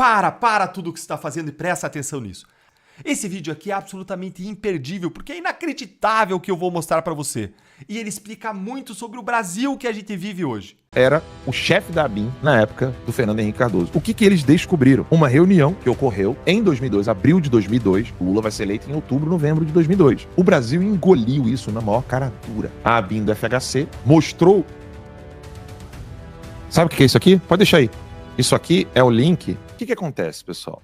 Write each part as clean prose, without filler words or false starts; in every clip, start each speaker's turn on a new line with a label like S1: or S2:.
S1: Para tudo o que você está fazendo e presta atenção nisso. Esse vídeo aqui é absolutamente imperdível, porque é inacreditável o que eu vou mostrar para você. E ele explica muito sobre o Brasil que a gente vive hoje.
S2: Era o chefe da ABIN na época do Fernando Henrique Cardoso. O que eles descobriram? Uma reunião que ocorreu em 2002, abril de 2002. O Lula vai ser eleito em outubro, novembro de 2002. O Brasil engoliu isso na maior cara dura. A ABIN do FHC mostrou... Sabe o que é isso aqui? Pode deixar aí. Isso aqui é o link. O que acontece, pessoal?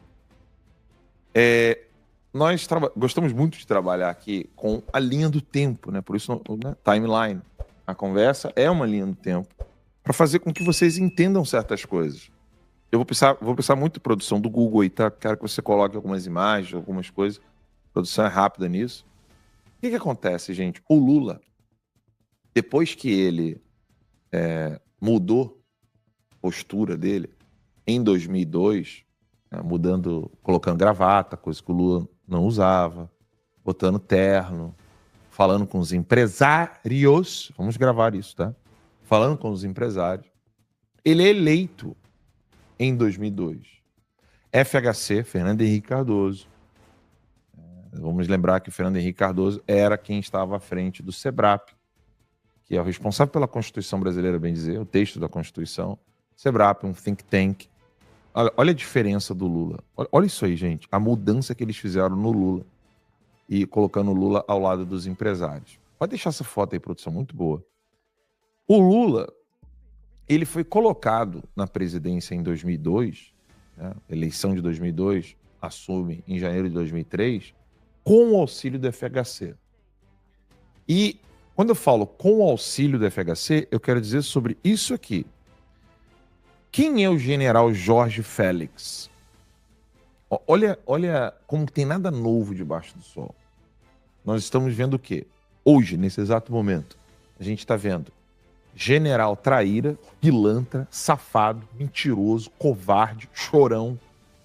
S2: Nós gostamos muito de trabalhar aqui com a linha do tempo, né? Por isso, né? Timeline. A conversa é uma linha do tempo para fazer com que vocês entendam certas coisas. Eu vou precisar muito de produção do Google aí, tá? Quero que você coloque algumas imagens, algumas coisas. A produção é rápida nisso. O que acontece, gente? O Lula, depois que ele mudou a postura dele, em 2002, colocando gravata, coisa que o Lula não usava, botando terno, falando com os empresários, vamos gravar isso, tá? Falando com os empresários. Ele é eleito em 2002. FHC, Fernando Henrique Cardoso. Vamos lembrar que o Fernando Henrique Cardoso era quem estava à frente do SEBRAP, que é o responsável pela Constituição brasileira, bem dizer, o texto da Constituição. SEBRAP, um think tank. Olha a diferença do Lula. Olha isso aí, gente. A mudança que eles fizeram no Lula e colocando o Lula ao lado dos empresários. Pode deixar essa foto aí, produção, muito boa. O Lula, ele foi colocado na presidência em 2002, né? Eleição de 2002, assume em janeiro de 2003, com o auxílio do FHC. E quando eu falo com o auxílio do FHC, eu quero dizer sobre isso aqui. Quem é o general Jorge Félix? Olha como tem nada novo debaixo do sol. Nós estamos vendo o quê? Hoje, nesse exato momento, a gente está vendo general traíra, pilantra, safado, mentiroso, covarde, chorão.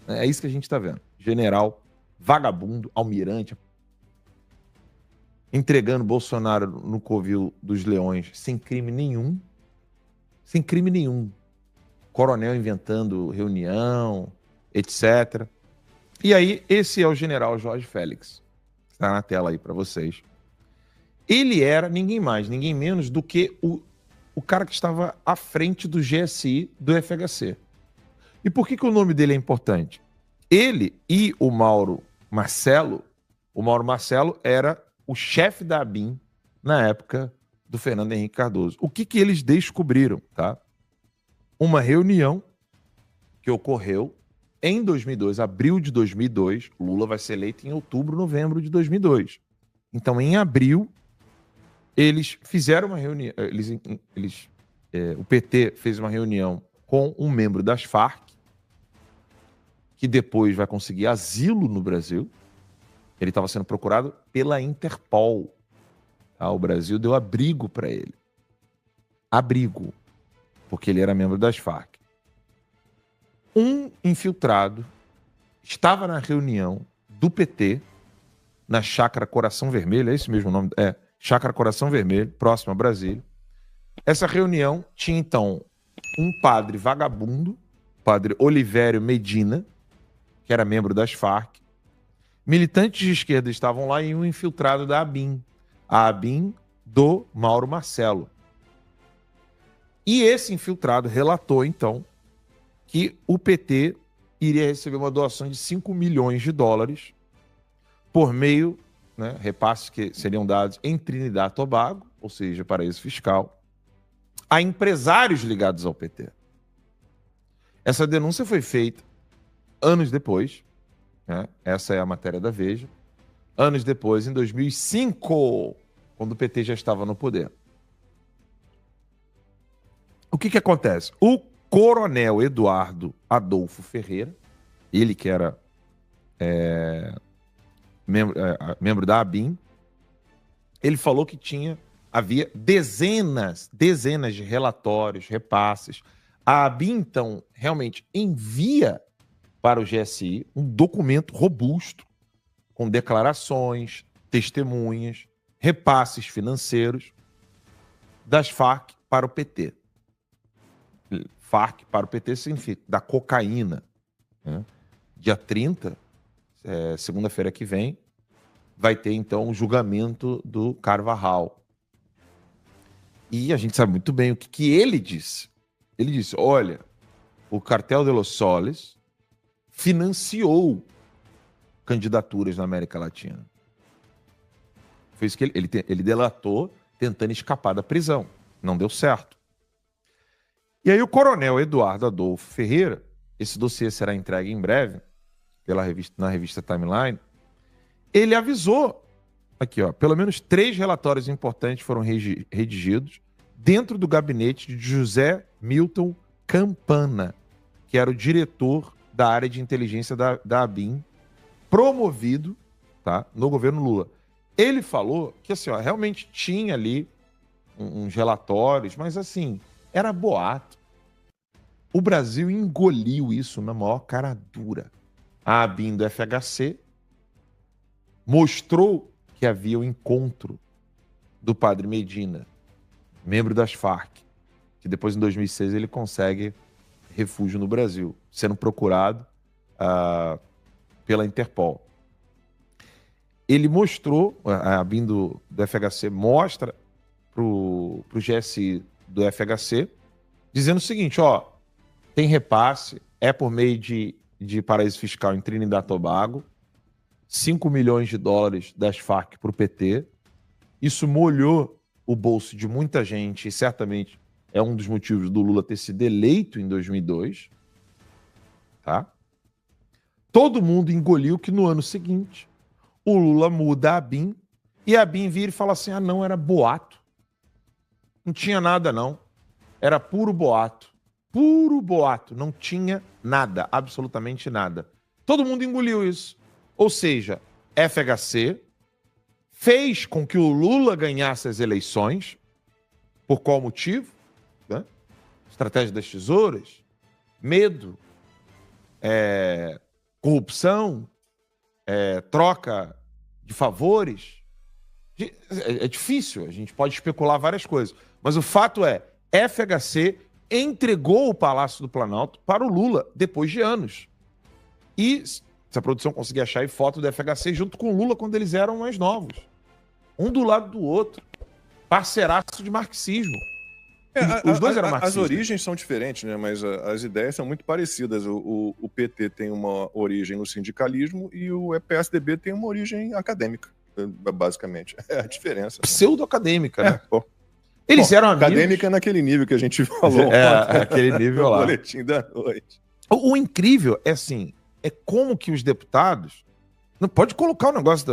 S2: É isso que a gente está vendo. General vagabundo, almirante, entregando Bolsonaro no covil dos leões sem crime nenhum. Sem crime nenhum. Coronel inventando reunião, etc. E aí, esse é o general Jorge Félix. Está na tela aí para vocês. Ele era ninguém mais, ninguém menos do que o cara que estava à frente do GSI do FHC. E por que o nome dele é importante? Ele e o Mauro Marcelo era o chefe da ABIN na época do Fernando Henrique Cardoso. O que eles descobriram, tá? Uma reunião que ocorreu em 2002, abril de 2002. Lula vai ser eleito em outubro, novembro de 2002. Então, em abril, eles fizeram uma reunião. O PT fez uma reunião com um membro das Farc, que depois vai conseguir asilo no Brasil. Ele estava sendo procurado pela Interpol. Tá? O Brasil deu abrigo para ele. Abrigo. Porque ele era membro das Farc. Um infiltrado estava na reunião do PT, na Chácara Coração Vermelho, é esse mesmo o nome? Chácara Coração Vermelho, próximo a Brasília. Essa reunião tinha, então, um padre vagabundo, padre Olivério Medina, que era membro das Farc. Militantes de esquerda estavam lá e um infiltrado da ABIN, a ABIN do Mauro Marcelo. E esse infiltrado relatou, então, que o PT iria receber uma doação de 5 milhões de dólares por meio, né, repasses que seriam dados em Trinidad e Tobago, ou seja, paraíso fiscal, a empresários ligados ao PT. Essa denúncia foi feita anos depois, né? Essa é a matéria da Veja, anos depois, em 2005, quando o PT já estava no poder. O que acontece? O coronel Eduardo Adolfo Ferreira, ele que era membro da ABIN, ele falou que havia dezenas de relatórios, repasses. A ABIN, então, realmente envia para o GSI um documento robusto, com declarações, testemunhas, repasses financeiros das Farc para o PT. Farc para o PT significa da cocaína, né? dia 30, segunda-feira que vem, vai ter, então, o julgamento do Carvajal. E a gente sabe muito bem o que ele disse. Ele disse, olha, o Cartel de los Soles financiou candidaturas na América Latina. Foi isso que ele delatou, tentando escapar da prisão. Não deu certo. E aí o coronel Eduardo Adolfo Ferreira, esse dossiê será entregue em breve na revista Timeline, ele avisou, aqui ó, pelo menos 3 relatórios importantes foram redigidos dentro do gabinete de José Milton Campana, que era o diretor da área de inteligência da ABIN, promovido, tá, no governo Lula. Ele falou que assim, ó, realmente tinha ali uns relatórios, mas assim, era boato. O Brasil engoliu isso na maior cara dura. A ABIN do FHC mostrou que havia o encontro do padre Medina, membro das Farc, que depois, em 2006, ele consegue refúgio no Brasil, sendo procurado pela Interpol. Ele mostrou, a ABIN do FHC mostra para o GSI do FHC, dizendo o seguinte, ó, tem repasse, é por meio de paraíso fiscal em Trinidad e Tobago, 5 milhões de dólares das Farc para o PT. Isso molhou o bolso de muita gente e certamente é um dos motivos do Lula ter sido eleito em 2002. Tá? Todo mundo engoliu que no ano seguinte o Lula muda a ABIN e a ABIN vira e fala assim, ah não, era boato. Não tinha nada não. Era puro boato. Puro boato. Não tinha nada, absolutamente nada. Todo mundo engoliu isso. Ou seja, FHC fez com que o Lula ganhasse as eleições. Por qual motivo? Né? Estratégia das tesouras, medo, corrupção, troca de favores. É difícil, a gente pode especular várias coisas. Mas o fato é, FHC entregou o Palácio do Planalto para o Lula depois de anos. E se a produção conseguir achar aí foto do FHC junto com o Lula quando eles eram mais novos. Um do lado do outro. Parceiraço de marxismo.
S3: Os dois eram marxistas. As origens são diferentes, né? Mas as ideias são muito parecidas. O PT tem uma origem no sindicalismo e o PSDB tem uma origem acadêmica, basicamente. É a diferença.
S2: Pseudo-acadêmica, né? Eles eram amigos.
S3: Acadêmica naquele nível que a gente falou.
S2: Aquele nível lá.
S3: Boletim da noite.
S2: O incrível é assim, é como que os deputados... Não pode colocar o negócio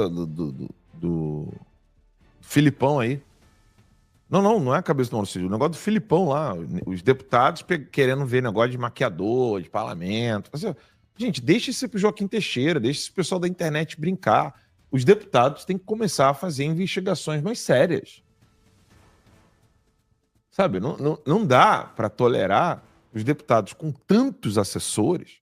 S2: do Filipão aí. Não é a cabeça do Maurício. O negócio do Filipão lá. Os deputados querendo ver negócio de maquiador, de parlamento. Gente, deixa isso pro Joaquim Teixeira, deixa esse pessoal da internet brincar. Os deputados têm que começar a fazer investigações mais sérias. Sabe, não dá para tolerar os deputados com tantos assessores,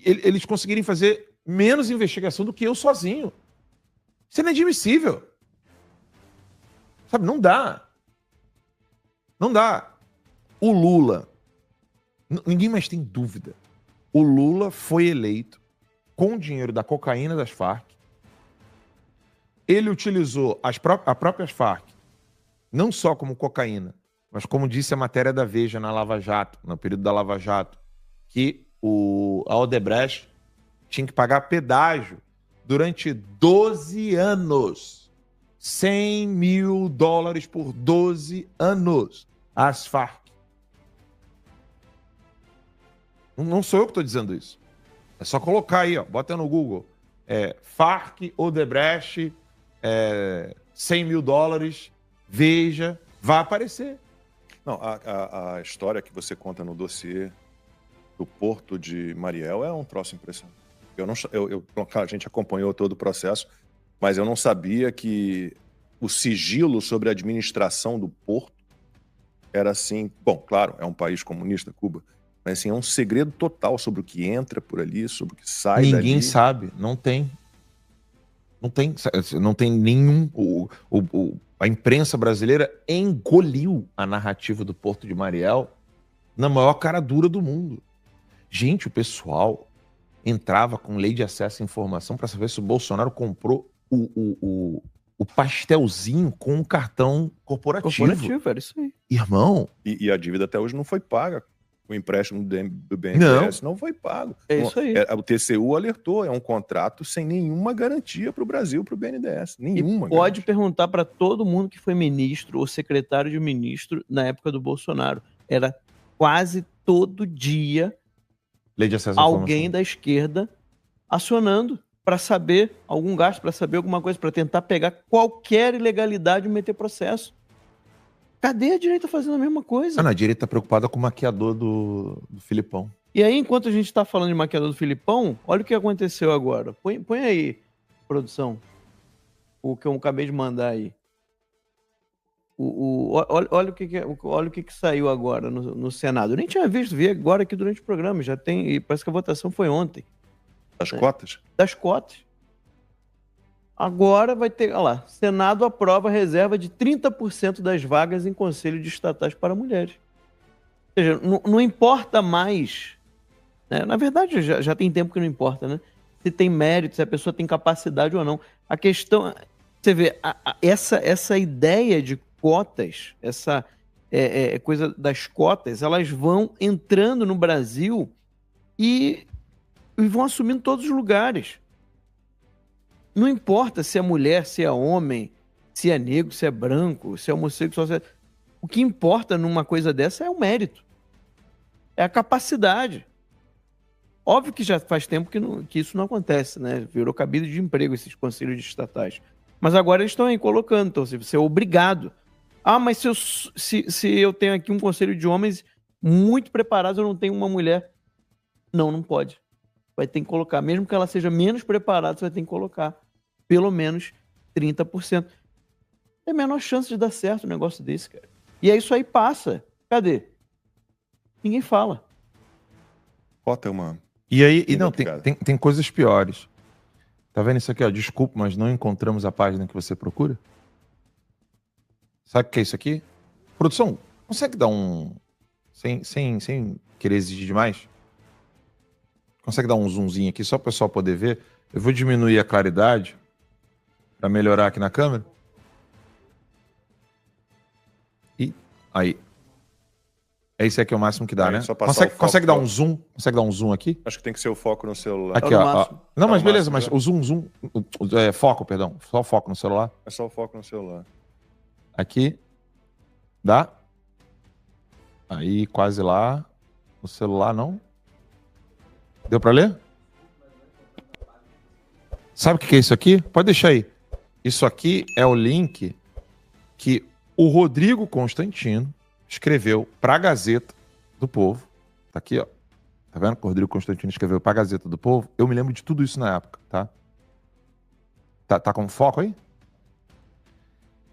S2: eles conseguirem fazer menos investigação do que eu sozinho. Isso é inadmissível. Sabe, não dá. Não dá. O Lula, ninguém mais tem dúvida, o Lula foi eleito com o dinheiro da cocaína das Farc. Ele utilizou as próprias Farc não só como cocaína, mas como disse a matéria da Veja na Lava Jato, no período da Lava Jato, que a Odebrecht tinha que pagar pedágio durante 12 anos. 100 mil dólares por 12 anos. As Farc. Não sou eu que estou dizendo isso. É só colocar aí, ó, bota no Google. Farc, Odebrecht, 100 mil dólares... Veja, vai aparecer.
S3: Não, a história que você conta no dossiê do Porto de Mariel é um troço impressionante. A gente acompanhou todo o processo, mas eu não sabia que o sigilo sobre a administração do porto era assim... Bom, claro, é um país comunista, Cuba, mas assim, é um segredo total sobre o que entra por ali, sobre o que sai dali.
S2: Ninguém sabe, não tem. Não tem nenhum... A imprensa brasileira engoliu a narrativa do Porto de Mariel na maior cara dura do mundo. Gente, o pessoal entrava com lei de acesso à informação para saber se o Bolsonaro comprou o pastelzinho com o cartão corporativo.
S4: Era isso aí.
S2: Irmão,
S3: E a dívida até hoje não foi paga. O empréstimo do BNDES não foi pago.
S4: É isso aí.
S3: O TCU alertou, é um contrato sem nenhuma garantia para o Brasil, para o BNDES. Nenhuma.
S4: E pode perguntar para todo mundo que foi ministro ou secretário de ministro na época do Bolsonaro. Era quase todo dia
S2: lei de acesso à
S4: alguém
S2: informação.
S4: da esquerda acionando para saber algum gasto, para saber alguma coisa, para tentar pegar qualquer ilegalidade e meter processo. Cadê a direita fazendo a mesma coisa?
S2: A direita tá preocupada com o maquiador do Filipão.
S4: E aí, enquanto a gente está falando de maquiador do Filipão, olha o que aconteceu agora. Põe aí, produção, o que eu acabei de mandar aí. Olha o que saiu agora no Senado. Eu nem tinha visto, vi agora aqui durante o programa. Já tem, e parece que a votação foi ontem.
S3: As cotas?
S4: Das cotas. Agora vai ter, olha lá, Senado aprova a reserva de 30% das vagas em conselho de estatais para mulheres. Ou seja, não importa mais, né? Na verdade, já tem tempo que não importa, né? Se tem mérito, se a pessoa tem capacidade ou não. A questão, você vê, essa ideia de cotas, essa coisa das cotas, elas vão entrando no Brasil e vão assumindo todos os lugares. Não importa se é mulher, se é homem, se é negro, se é branco, se é homossexual. O que importa numa coisa dessa é o mérito. É a capacidade. Óbvio que já faz tempo que isso não acontece, né? Virou cabide de emprego esses conselhos estatais. Mas agora eles estão aí colocando, então você é obrigado. Ah, mas se eu tenho aqui um conselho de homens muito preparados, eu não tenho uma mulher. Não pode. Vai ter que colocar, mesmo que ela seja menos preparada, você vai ter que colocar pelo menos 30%. É a menor chance de dar certo um negócio desse, cara. E aí isso aí passa. Cadê? Ninguém fala.
S3: Cota é uma...
S2: E aí, tem coisas piores. Tá vendo isso aqui, ó? Desculpa, mas não encontramos a página que você procura? Sabe o que é isso aqui? Produção, consegue dar um... Sem querer exigir demais? Consegue dar um zoomzinho aqui só para o pessoal poder ver? Eu vou diminuir a claridade para melhorar aqui na câmera. E aí. Esse aqui é o máximo que dá,
S3: Aí,
S2: né?
S3: só passar o foco
S2: Consegue dar
S3: pro-
S2: um zoom? Consegue dar um zoom aqui?
S3: Acho que tem que ser o foco no celular.
S2: Aqui,
S4: no
S2: ó.
S4: máximo.
S2: Não, mas
S3: no
S2: beleza,
S3: máximo,
S2: mas
S3: né?
S2: o zoom. Foco, perdão. Só o foco no celular.
S3: É só o foco no celular.
S2: Aqui. Dá? Aí, quase lá. O celular não. Deu pra ler? Sabe o que é isso aqui? Pode deixar aí. Isso aqui é o link que o Rodrigo Constantino escreveu para a Gazeta do Povo. Tá aqui, ó. Tá vendo que o Rodrigo Constantino escreveu para a Gazeta do Povo? Eu me lembro de tudo isso na época, tá? Tá com foco aí?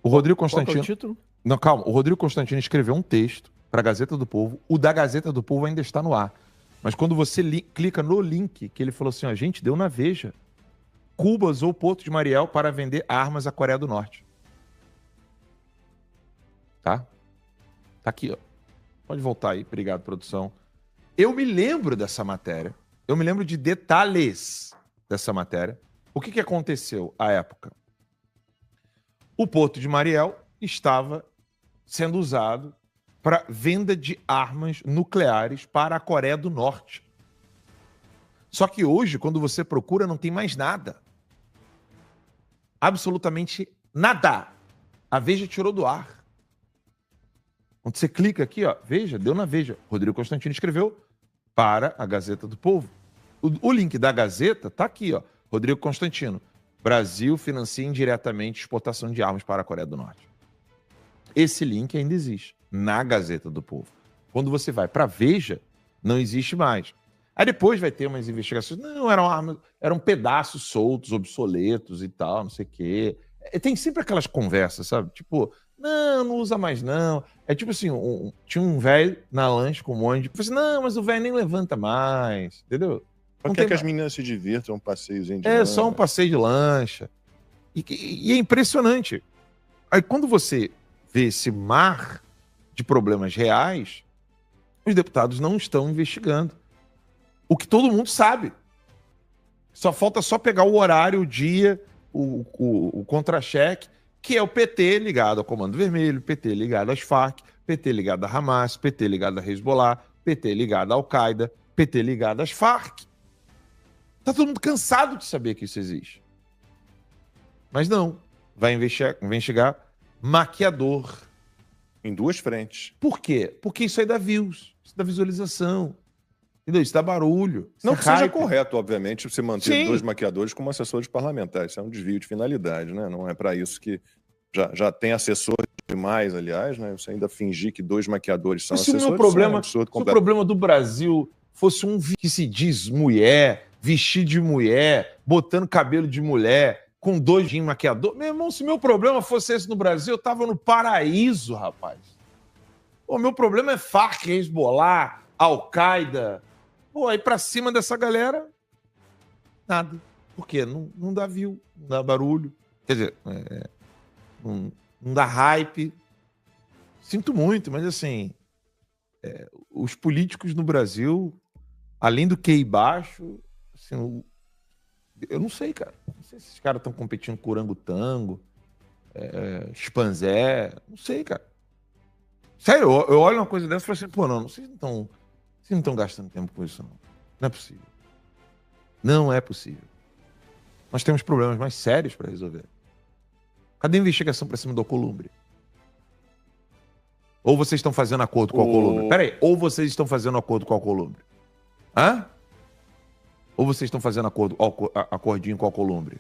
S2: O Rodrigo
S4: Qual que é
S2: Constantino...
S4: o título?
S2: Não, calma. O Rodrigo Constantino escreveu um texto para a Gazeta do Povo. O da Gazeta do Povo ainda está no ar. Mas quando você clica no link, que ele falou assim, ó, gente, deu na Veja. Cuba usou o Porto de Mariel para vender armas à Coreia do Norte. Tá? Tá aqui, ó. Pode voltar aí. Obrigado, produção. Eu me lembro dessa matéria. Eu me lembro de detalhes dessa matéria. O que aconteceu à época? O Porto de Mariel estava sendo usado para venda de armas nucleares para a Coreia do Norte. Só que hoje, quando você procura, não tem mais nada. Absolutamente nada. A Veja tirou do ar. Quando você clica aqui, ó, Veja, deu na Veja. Rodrigo Constantino escreveu para a Gazeta do Povo. O link da Gazeta tá aqui, ó. Rodrigo Constantino. Brasil financia indiretamente exportação de armas para a Coreia do Norte. Esse link ainda existe na Gazeta do Povo. Quando você vai para Veja, não existe mais. Aí depois vai ter umas investigações. Não, eram armas, eram pedaços soltos, obsoletos e tal, não sei o quê. Tem sempre aquelas conversas, sabe? Tipo, não usa mais não. É tipo assim, tinha um velho na lanche com um monte de... Assim, não, mas o velho nem levanta mais, entendeu?
S3: Só
S2: Não
S3: quer
S2: tem
S3: que as
S2: mais.
S3: meninas se divirtam, um passeiozinho de
S2: É
S3: lama.
S2: só um passeio de lancha. E é impressionante. Aí quando você vê esse mar de problemas reais, os deputados não estão investigando. o que todo mundo sabe. Só falta só pegar o horário, o dia, o contra-cheque, que é o PT ligado ao Comando Vermelho, PT ligado às Farc, PT ligado à Hamas, PT ligado à Hezbollah, PT ligado à Al-Qaeda, PT ligado às Farc. Tá todo mundo cansado de saber que isso existe. Mas não. Vai investigar maquiador.
S3: Em duas frentes.
S2: Por quê? Porque isso aí dá views, isso dá visualização. Entendeu? Isso dá barulho. Isso
S3: Não
S2: é
S3: que seja
S2: hype.
S3: correto, obviamente, você manter
S2: Sim.
S3: 2 maquiadores como assessores parlamentares. Isso é um desvio de finalidade, né? Não é para isso que já tem assessores demais, aliás, né? Você ainda fingir que 2 maquiadores são
S2: Mas se o
S3: assessores,
S2: meu problema,
S3: isso é um absurdo
S2: se o
S3: completo.
S2: problema do Brasil fosse que se diz mulher, vestido de mulher, botando cabelo de mulher, com 2 de maquiador. Meu irmão, se meu problema fosse esse no Brasil, eu tava no paraíso, rapaz. O meu problema é Farc, Hezbollah, Al-Qaeda. Pô, aí pra cima dessa galera, nada. Por quê? Não dá view, não dá barulho. Quer dizer, não dá hype. Sinto muito, mas assim, os políticos no Brasil, além do QI baixo, assim, eu não sei, cara. Não sei se esses caras estão competindo com orangotango, chimpanzé. Não sei, cara. Sério, eu olho uma coisa dessa e falo assim, pô, não, vocês não estão gastando tempo com isso, não. Não é possível. Não é possível. Nós temos problemas mais sérios para resolver. Cadê a investigação para cima do Alcolumbre? Ou vocês estão fazendo acordo com o Alcolumbre? Peraí, ou vocês estão fazendo acordo com o Alcolumbre? Hã? Ou vocês estão fazendo acordinho com o Alcolumbre?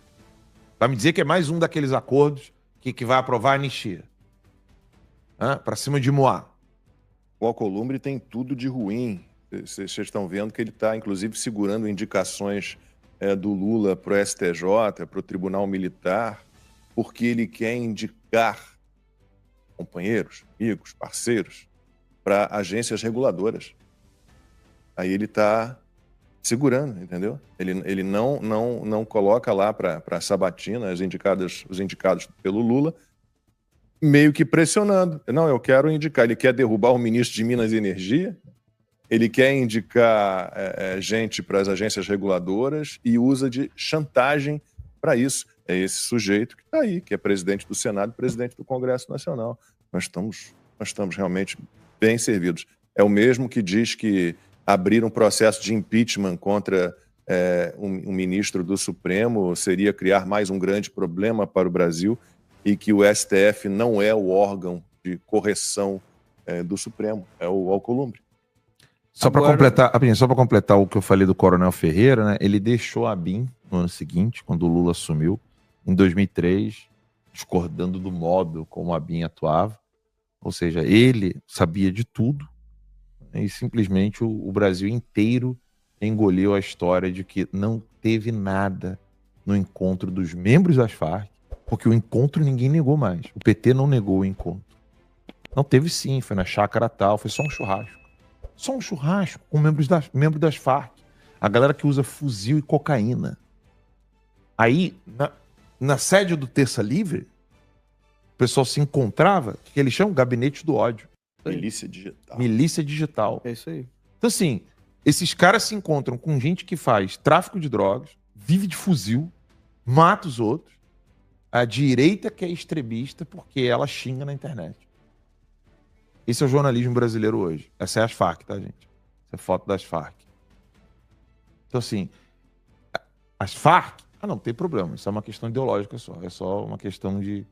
S2: Vai me dizer que é mais um daqueles acordos que vai aprovar a anistia. Para cima de Moá.
S3: O Alcolumbre tem tudo de ruim. Vocês estão vendo que ele está, inclusive, segurando indicações do Lula para o STJ, para o Tribunal Militar, porque ele quer indicar companheiros, amigos, parceiros, para agências reguladoras. Aí ele está segurando, entendeu? Ele não coloca lá para a sabatina os indicados pelo Lula, meio que pressionando. Não, eu quero indicar. Ele quer derrubar o ministro de Minas e Energia, ele quer indicar gente para as agências reguladoras e usa de chantagem para isso. É esse sujeito que está aí, que é presidente do Senado e presidente do Congresso Nacional. Nós estamos realmente bem servidos. É o mesmo que diz que abrir um processo de impeachment contra um ministro do Supremo seria criar mais um grande problema para o Brasil e que o STF não é o órgão de correção do Supremo, é o Alcolumbre.
S2: Só para completar o que eu falei do Coronel Ferreira, né? Ele deixou a ABIN no ano seguinte, quando o Lula assumiu, em 2003, discordando do modo como a ABIN atuava. Ou seja, ele sabia de tudo, né? E simplesmente o Brasil inteiro engoliu a história de que não teve nada no encontro dos membros das Farc, porque o encontro ninguém negou mais. O PT não negou o encontro. Não teve sim, foi na chácara tal, foi só um churrasco. Só um churrasco com membros das Farc. A galera que usa fuzil e cocaína. Aí, na sede do Terça Livre, o pessoal se encontrava, o que eles chamam? Gabinete do ódio.
S3: Milícia digital.
S2: Milícia digital.
S4: É isso aí.
S2: Então, assim, esses caras se encontram com gente que faz tráfico de drogas, vive de fuzil, mata os outros. A direita que é extremista porque ela xinga na internet. Esse é o jornalismo brasileiro hoje. Essa é as Farc, tá, gente? Essa é a foto das Farc. Então, assim, as Farc... não tem problema. Isso é uma questão ideológica só. É só uma questão de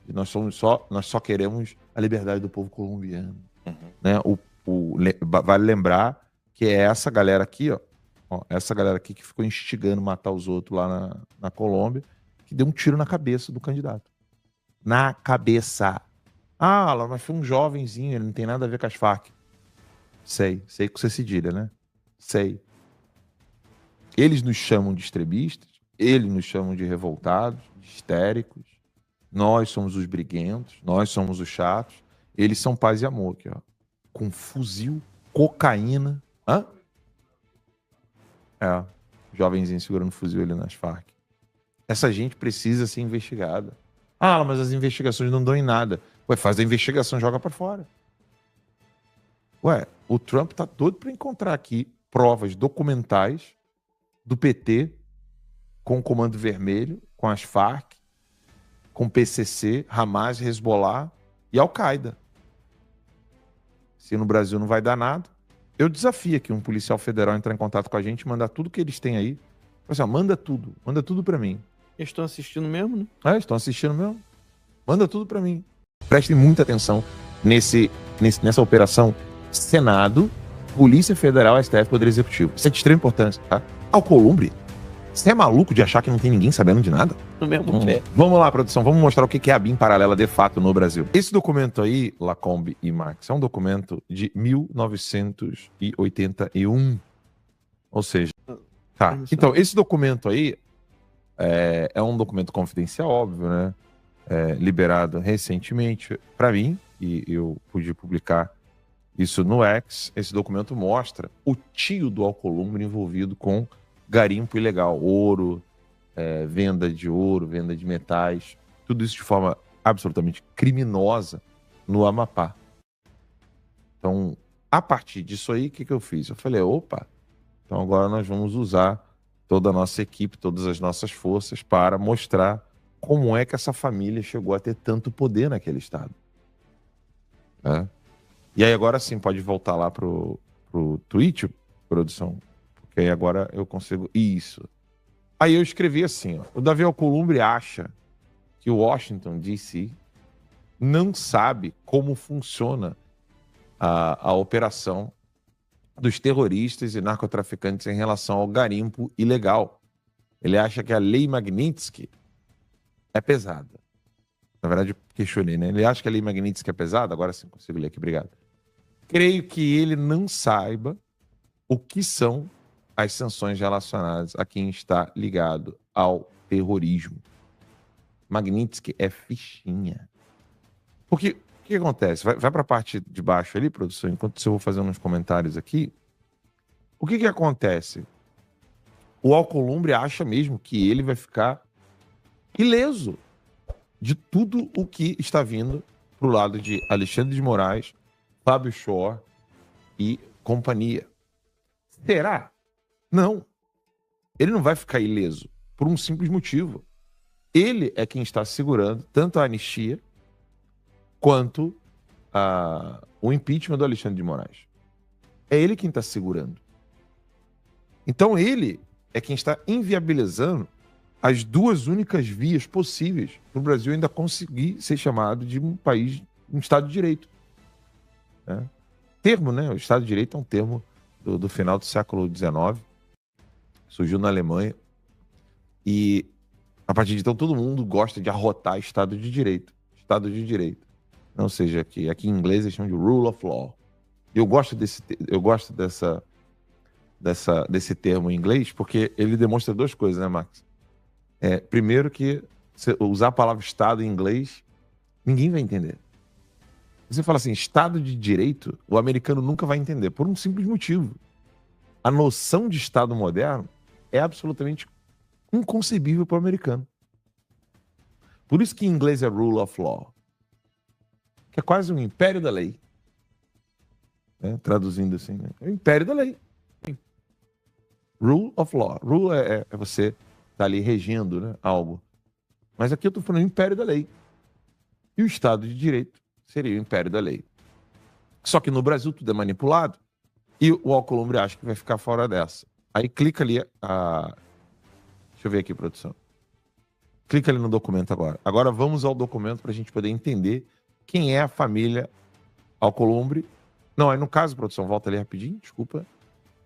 S2: nós só queremos a liberdade do povo colombiano.
S3: Uhum.
S2: Né? Vale lembrar que é essa galera aqui, ó. Essa galera aqui que ficou instigando matar os outros lá na Colômbia, que deu um tiro na cabeça do candidato. Na cabeça. Mas foi um jovenzinho, ele não tem nada a ver com as Farc. Sei com você cedilha, né? Sei. Eles nos chamam de extremistas, eles nos chamam de revoltados, de histéricos. Nós somos os briguentos, nós somos os chatos. Eles são paz e amor aqui, ó. Com fuzil, cocaína. Jovenzinho segurando fuzil ali nas Farc. Essa gente precisa ser investigada. Mas as investigações não dão em nada. Faz a investigação, joga pra fora. O Trump tá doido pra encontrar aqui provas documentais do PT com o Comando Vermelho, com as Farc, com PCC, Hamas, Hezbollah e Al-Qaeda. Se no Brasil não vai dar nada, eu desafio aqui um policial federal a entrar em contato com a gente e mandar tudo que eles têm aí. Assim, ó, manda tudo pra mim.
S4: Eles estão assistindo mesmo, né?
S2: Estão assistindo mesmo? Manda tudo pra mim. Prestem muita atenção nessa operação Senado, Polícia Federal, STF, Poder Executivo. Isso é de extrema importância, tá? Alcolumbre, você é maluco de achar que não tem ninguém sabendo de nada?
S4: No mesmo pé.
S2: Vamos lá, produção, vamos mostrar o que é a BIM paralela de fato no Brasil. Esse documento aí, Lacombe e Max, é um documento de 1981. Ou seja, tá. Então, esse documento aí é um documento confidencial, óbvio, né? Liberado recentemente para mim, e eu pude publicar isso no X. Esse documento mostra o tio do Alcolumbre envolvido com garimpo ilegal, ouro, venda de ouro, venda de metais, tudo isso de forma absolutamente criminosa no Amapá. Então, a partir disso aí, o que eu fiz? Eu falei, opa, então agora nós vamos usar toda a nossa equipe, todas as nossas forças para mostrar como é que essa família chegou a ter tanto poder naquele estado. Né? E aí agora sim, pode voltar lá pro tweet, produção, porque aí agora eu consigo... Isso. Aí eu escrevi assim, ó, o Davi Alcolumbre acha que o Washington, D.C. não sabe como funciona a operação dos terroristas e narcotraficantes em relação ao garimpo ilegal. Ele acha que a lei Magnitsky é pesada. Na verdade, eu questionei, né? Ele acha que a lei Magnitsky é pesada? Agora sim, consigo ler aqui, obrigado. Creio que ele não saiba o que são as sanções relacionadas a quem está ligado ao terrorismo. Magnitsky é fichinha. Porque o que acontece? Vai para a parte de baixo ali, produção, enquanto eu vou fazendo uns comentários aqui. O que acontece? O Alcolumbre acha mesmo que ele vai ficar ileso de tudo o que está vindo pro lado de Alexandre de Moraes, Fábio Shor e companhia. Será? Não. Ele não vai ficar ileso por um simples motivo. Ele é quem está segurando tanto a anistia quanto o impeachment do Alexandre de Moraes. É ele quem está segurando. Então ele é quem está inviabilizando as duas únicas vias possíveis para o Brasil ainda conseguir ser chamado de um país, um Estado de Direito. Né? Termo, né? O Estado de Direito é um termo do final do século XIX, surgiu na Alemanha, e a partir de então todo mundo gosta de arrotar Estado de Direito. Estado de Direito. Ou seja, aqui em inglês eles chamam de Rule of Law. Eu gosto desse termo em inglês porque ele demonstra duas coisas, né, Max? Primeiro que usar a palavra Estado em inglês, ninguém vai entender. Você fala assim, Estado de Direito, o americano nunca vai entender, por um simples motivo. A noção de Estado moderno é absolutamente inconcebível para o americano. Por isso que em inglês é Rule of Law, que é quase um império da lei. Né? Traduzindo assim, né? É o império da lei. Rule of Law. Rule é você tá ali regendo, né, algo. Mas aqui eu estou falando império da lei. E o Estado de Direito seria o império da lei. Só que no Brasil tudo é manipulado e o Alcolumbre acha que vai ficar fora dessa. Aí clica ali Deixa eu ver aqui, produção. Clica ali no documento agora. Agora vamos ao documento para a gente poder entender quem é a família Alcolumbre. Não, aí no caso, produção, volta ali rapidinho, desculpa.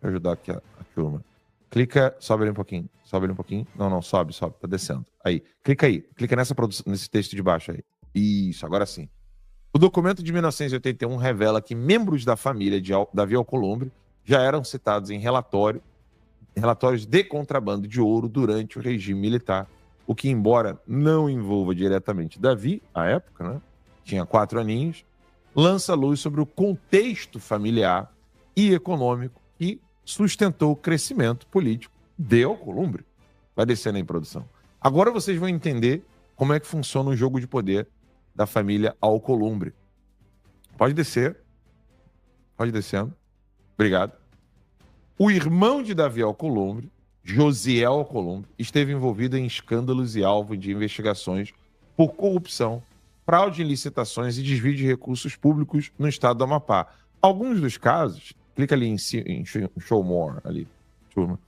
S2: Vou ajudar aqui a turma. Clica, sobe ali um pouquinho. Sobe ali um pouquinho. Não, sobe, tá descendo. Aí, clica nesse texto de baixo aí. Isso, agora sim. O documento de 1981 revela que membros da família de Davi Alcolumbre já eram citados em relatórios de contrabando de ouro durante o regime militar, o que, embora não envolva diretamente Davi, à época, né, tinha 4 aninhos, lança luz sobre o contexto familiar e econômico que sustentou o crescimento político de Alcolumbre. Vai descendo aí, produção. Agora vocês vão entender como é que funciona o jogo de poder da família Alcolumbre. Pode descer. Pode descendo. Obrigado. O irmão de Davi Alcolumbre, Josiel Alcolumbre, esteve envolvido em escândalos e alvo de investigações por corrupção, fraude em licitações e desvio de recursos públicos no estado do Amapá. Alguns dos casos, clica ali em Show More, ali, turma.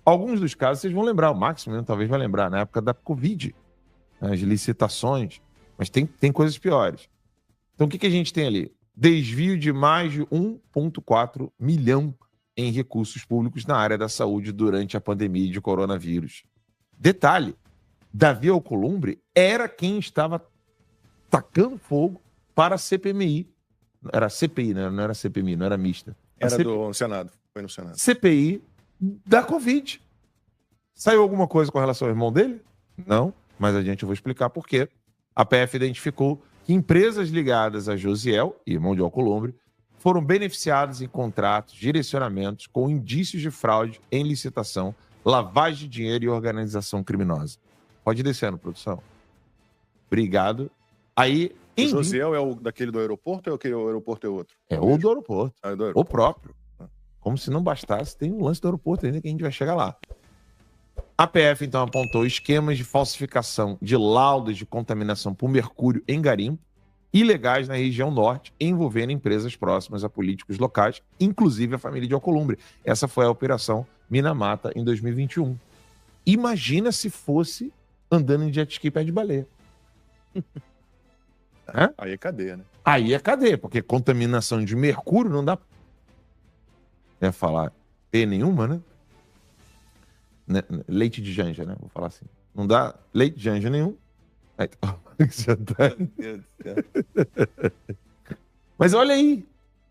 S2: Alguns dos casos vocês vão lembrar, o Máximo mesmo talvez vai lembrar, na época da Covid, as licitações, mas tem coisas piores. Então o que a gente tem ali? Desvio de mais de 1,4 milhão em recursos públicos na área da saúde durante a pandemia de coronavírus. Detalhe, Davi Alcolumbre era quem estava tacando fogo para a CPMI. Era CPI, né? Não era CPMI, não era mista.
S3: Era do Senado, foi no Senado.
S2: CPI da Covid. Saiu alguma coisa com relação ao irmão dele? Não, mas a gente vai explicar por quê. A PF identificou que empresas ligadas a Josiel, irmão de Alcolumbre, foram beneficiadas em contratos, direcionamentos com indícios de fraude em licitação, lavagem de dinheiro e organização criminosa. Pode ir descendo, produção. Obrigado. Aí,
S3: O Josiel é o daquele do aeroporto ou aquele do aeroporto é outro?
S2: é o do aeroporto.
S3: Ah, é do
S2: O
S3: aeroporto.
S2: próprio. Como se não bastasse, tem um lance do aeroporto ainda que a gente vai chegar lá. A PF, então, apontou esquemas de falsificação de laudos de contaminação por mercúrio em garimpo ilegais na região norte, envolvendo empresas próximas a políticos locais, inclusive a família de Alcolumbre. Essa foi a Operação Minamata em 2021. Imagina se fosse andando em jet ski pé de baleia.
S3: Aí é cadeia, né?
S2: Aí é cadeia, porque contaminação de mercúrio não dá. Ia falar T nenhuma, né? Leite de janja, né? Vou falar assim. Não dá leite de janja nenhum. Aí,
S3: Meu Deus do céu.
S2: Mas olha aí.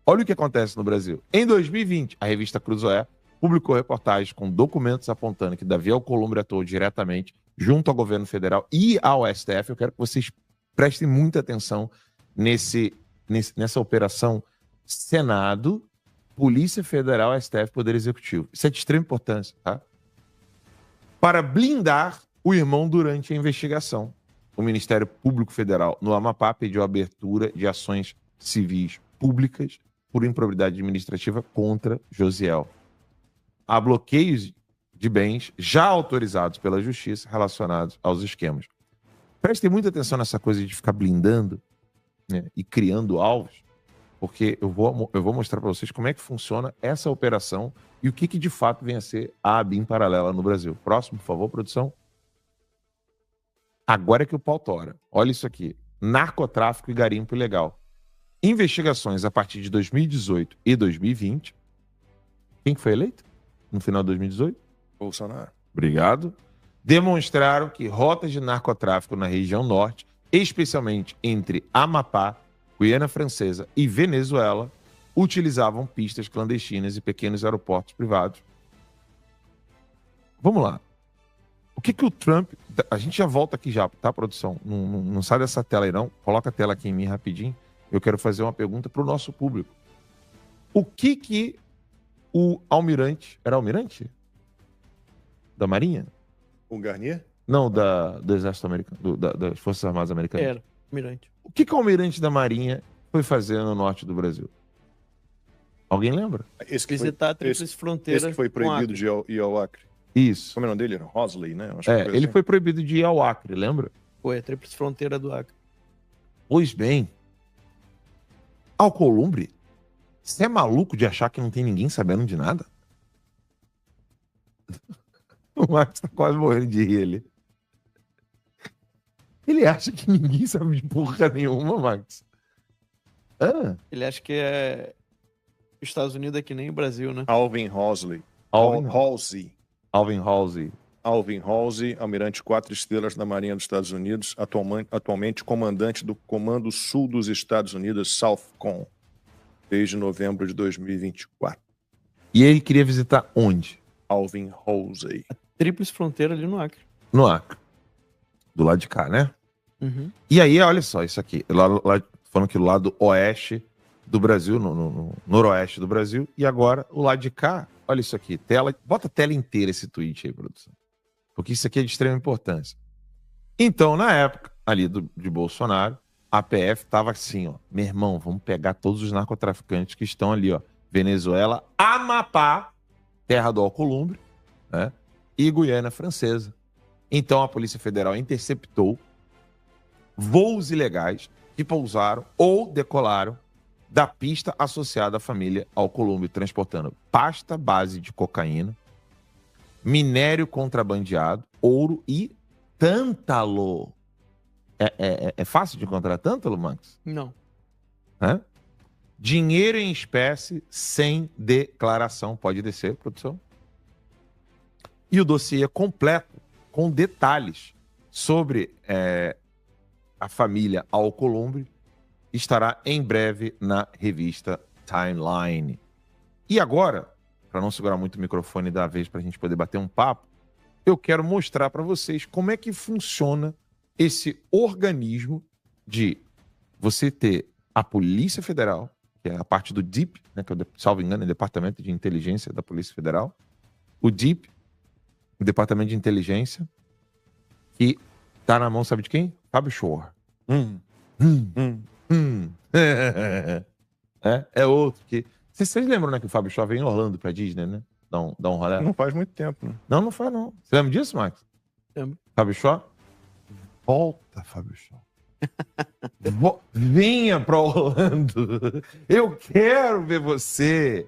S2: Olha o que acontece no Brasil. Em 2020, a revista Cruzoé publicou reportagens com documentos apontando que Davi Alcolumbre atuou diretamente junto ao governo federal e ao STF. Eu quero que vocês prestem muita atenção nessa operação Senado, Polícia Federal, STF, Poder Executivo. Isso é de extrema importância, tá? Para blindar o irmão durante a investigação. O Ministério Público Federal no Amapá pediu a abertura de ações civis públicas por improbidade administrativa contra Josiel. Há bloqueios de bens já autorizados pela Justiça relacionados aos esquemas. Prestem muita atenção nessa coisa de ficar blindando, né, e criando alvos, porque eu vou mostrar para vocês como é que funciona essa operação e o que de fato vem a ser a ABIN paralela no Brasil. Próximo, por favor, produção. Agora é que o pau tora. Olha isso aqui. Narcotráfico e garimpo ilegal. Investigações a partir de 2018 e 2020. Quem que foi eleito no final de 2018?
S3: Bolsonaro.
S2: Obrigado. Demonstraram que rotas de narcotráfico na região norte, especialmente entre Amapá, Guiana Francesa e Venezuela, utilizavam pistas clandestinas e pequenos aeroportos privados. Vamos lá. O que o Trump... A gente já volta aqui já, tá, produção? Não sai dessa tela aí, não. Coloca a tela aqui em mim rapidinho. Eu quero fazer uma pergunta para o nosso público. O que o almirante... Era almirante? Da Marinha?
S3: O Garnier?
S2: Não, do Exército Americano, das Forças Armadas Americanas.
S4: Era, almirante.
S2: O que o almirante da Marinha foi fazer no norte do Brasil? Alguém lembra?
S3: Esse que foi,
S4: Visitar a Tríplice Fronteira.
S3: esse que foi
S4: com
S3: proibido
S4: Acre.
S3: de ir ao Acre.
S2: Isso.
S3: Como é o nome dele? Era Rosley, né? Acho que
S2: É,
S3: coisa
S2: ele
S3: assim.
S2: foi proibido de ir ao Acre, lembra?
S4: Foi a Tríplice Fronteira do Acre.
S2: Pois bem, Alcolumbre, você é maluco de achar que não tem ninguém sabendo de nada? O Marcos tá quase morrendo de rir ali. Ele acha que ninguém sabe de porra nenhuma, Max.
S4: Ele acha que os Estados Unidos é que nem o Brasil, né?
S3: Alvin Halsey.
S2: Alvin Halsey.
S3: Alvin Halsey, almirante 4 estrelas da Marinha dos Estados Unidos, atualmente comandante do Comando Sul dos Estados Unidos, SOUTHCOM, desde novembro de 2024.
S2: E ele queria visitar onde?
S3: Alvin Halsey.
S4: Tríplice Fronteira ali no Acre.
S2: No Acre. Do lado de cá, né?
S4: Uhum.
S2: E aí, olha só isso aqui. Lá, falando que do lado oeste do Brasil, no noroeste do Brasil. E agora, o lado de cá, olha isso aqui. Bota a tela inteira esse tweet aí, produção. Porque isso aqui é de extrema importância. Então, na época ali de Bolsonaro, a PF tava assim, ó. Meu irmão, vamos pegar todos os narcotraficantes que estão ali, ó. Venezuela, Amapá terra do Alcolumbre, né? E Guiana Francesa. Então a Polícia Federal interceptou voos ilegais que pousaram ou decolaram da pista associada à família Alcolumbre, transportando pasta base de cocaína, minério contrabandeado, ouro e tântalo. É fácil de encontrar tântalo, Max?
S4: Não.
S2: Hã? Dinheiro em espécie sem declaração. Pode descer, produção. E o dossiê completo, com detalhes sobre a família Alcolumbre, estará em breve na revista Timeline. E agora, para não segurar muito o microfone da vez para a gente poder bater um papo, eu quero mostrar para vocês como é que funciona esse organismo de você ter a Polícia Federal, que é a parte do DIP, né, que é, salvo engano, é o Departamento de Inteligência da Polícia Federal, o DIP, o Departamento de Inteligência, que tá na mão, sabe de quem? Fábio Shore. É outro que... Vocês lembram, né, que o Fábio Shore veio em Orlando pra Disney, né? Dá um rolê.
S3: Não faz muito tempo, né?
S2: Não faz, não. Você lembra disso, Max?
S4: Lembro.
S2: Fábio Shore? Volta, Fábio Shore. Venha pra Orlando. Eu quero ver você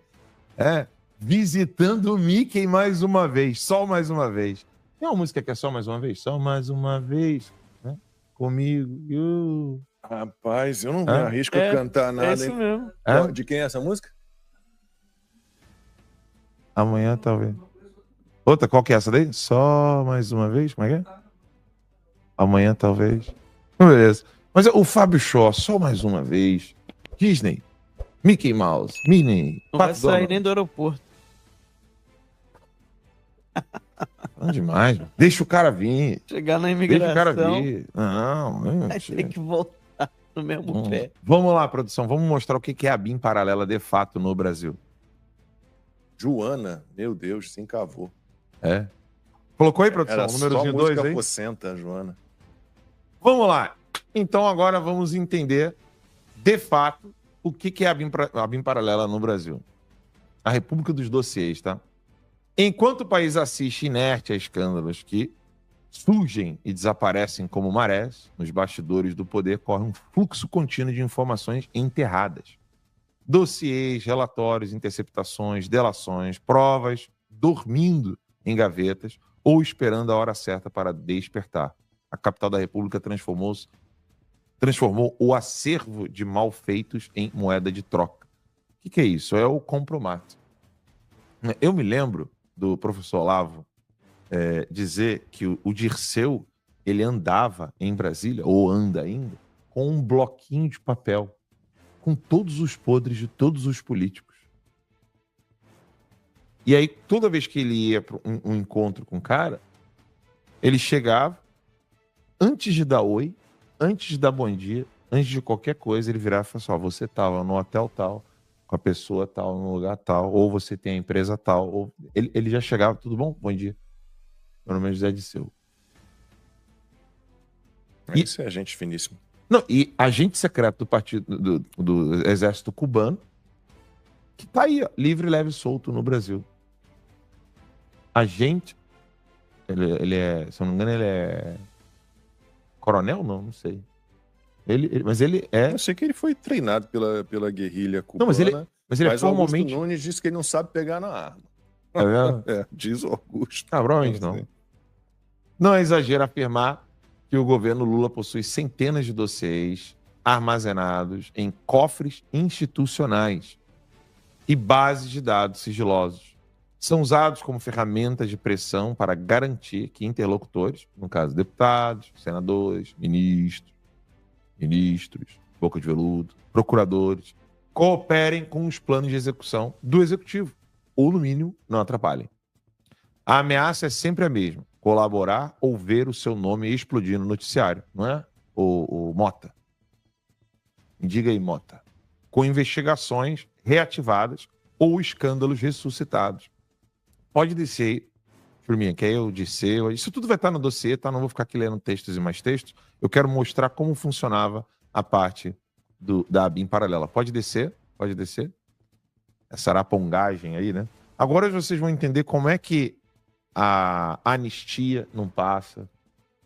S2: visitando o Mickey mais uma vez. Só mais uma vez. Tem uma música que é só mais uma vez? Só mais uma vez, né? Comigo.
S3: Rapaz, eu não me arrisco a cantar nada,
S4: É isso
S3: hein?
S4: mesmo.
S3: De quem é essa música?
S2: Amanhã, talvez. Outra, qual que é essa daí? Só mais uma vez? Como é que é? Amanhã, talvez. Beleza. Mas o Fábio Shore, só mais uma vez. Disney. Mickey Mouse. Minnie.
S4: Não vai
S2: Pato
S4: sair
S2: Donald.
S4: nem do aeroporto.
S2: Não demais. Mano. Deixa o cara vir.
S4: Chegar na
S2: Deixa o cara
S4: imigração,
S2: vir. Não.
S4: vai ter que voltar no mesmo pé.
S2: Vamos lá, produção. Vamos mostrar o que é a BIM paralela de fato no Brasil.
S3: Joana, meu Deus, se encavou.
S2: É. Colocou aí, produção?
S3: Era
S2: Númerozinho
S3: só
S2: 2
S3: música
S2: aí?
S3: pocenta, Joana.
S2: Vamos lá. Então agora vamos entender, de fato, o que é a BIM paralela no Brasil. A República dos Dossiês, tá? Enquanto o país assiste inerte a escândalos que surgem e desaparecem como marés, nos bastidores do poder corre um fluxo contínuo de informações enterradas. Dossiês, relatórios, interceptações, delações, provas, dormindo em gavetas ou esperando a hora certa para despertar. A capital da República transformou o acervo de malfeitos em moeda de troca. O que é isso? É o compromato. Eu me lembro do professor Olavo dizer que o Dirceu ele andava em Brasília, ou anda ainda, com um bloquinho de papel com todos os podres de todos os políticos. E aí, toda vez que ele ia para um encontro com o cara, ele chegava, antes de dar oi, antes de dar bom dia, antes de qualquer coisa, ele virava e falava assim, você estava no hotel tal, com a pessoa tal, no lugar tal, ou você tem a empresa tal. Ou... Ele já chegava, tudo bom? Bom dia. Meu nome é José Dirceu.
S3: Isso é gente finíssima.
S2: Não, e agente secreto do partido do exército cubano, que tá aí, ó, livre, leve e solto no Brasil. Agente, ele é, se eu não me engano, ele é coronel? Não sei. Mas ele é...
S3: Eu sei que ele foi treinado pela guerrilha cubana,
S2: Não, mas ele é formalmente...
S3: Augusto Nunes disse que ele não sabe pegar na arma.
S2: É verdade?
S3: Diz o Augusto.
S2: Ah, provavelmente não. Não é exagero afirmar que o governo Lula possui centenas de dossiês armazenados em cofres institucionais e bases de dados sigilosos. São usados como ferramentas de pressão para garantir que interlocutores, no caso deputados, senadores, ministros, boca de veludo, procuradores, cooperem com os planos de execução do executivo, ou no mínimo não atrapalhem. A ameaça é sempre a mesma: colaborar ou ver o seu nome explodir no noticiário, não é? O Mota. Diga aí, Mota. Com investigações reativadas ou escândalos ressuscitados. Pode descer aí, turminha, que é eu disse. Isso tudo vai estar no dossiê, tá? Não vou ficar aqui lendo textos e mais textos. Eu quero mostrar como funcionava a parte da BIM paralela. Pode descer, pode descer. Essa arapongagem aí, né? Agora vocês vão entender como é que a anistia não passa,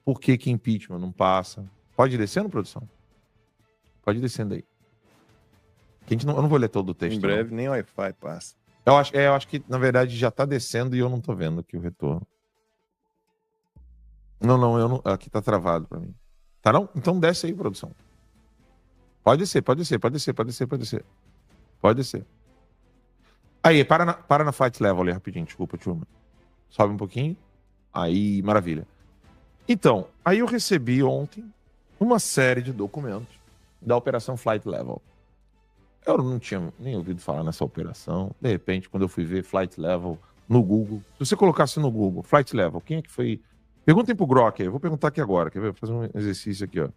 S2: por que que impeachment não passa. Pode ir descendo, produção? Pode ir descendo aí. Que eu não vou ler todo o texto.
S3: Em breve, nem Wi-Fi passa.
S2: Eu acho que, na verdade, já tá descendo e eu não tô vendo aqui o retorno. Não, eu não. Aqui tá travado pra mim. Tá não? Então desce aí, produção. Pode descer. Pode descer. Aí, para na flight level ali rapidinho, desculpa, turma. Sobe um pouquinho. Aí, maravilha. Então, aí eu recebi ontem uma série de documentos da Operação Flight Level. Eu não tinha nem ouvido falar nessa operação. De repente, quando eu fui ver Flight Level no Google, se você colocasse no Google, Flight Level, quem é que foi? Perguntem pro Grok aí, eu vou perguntar aqui agora, quer ver? Vou fazer um exercício aqui, ó.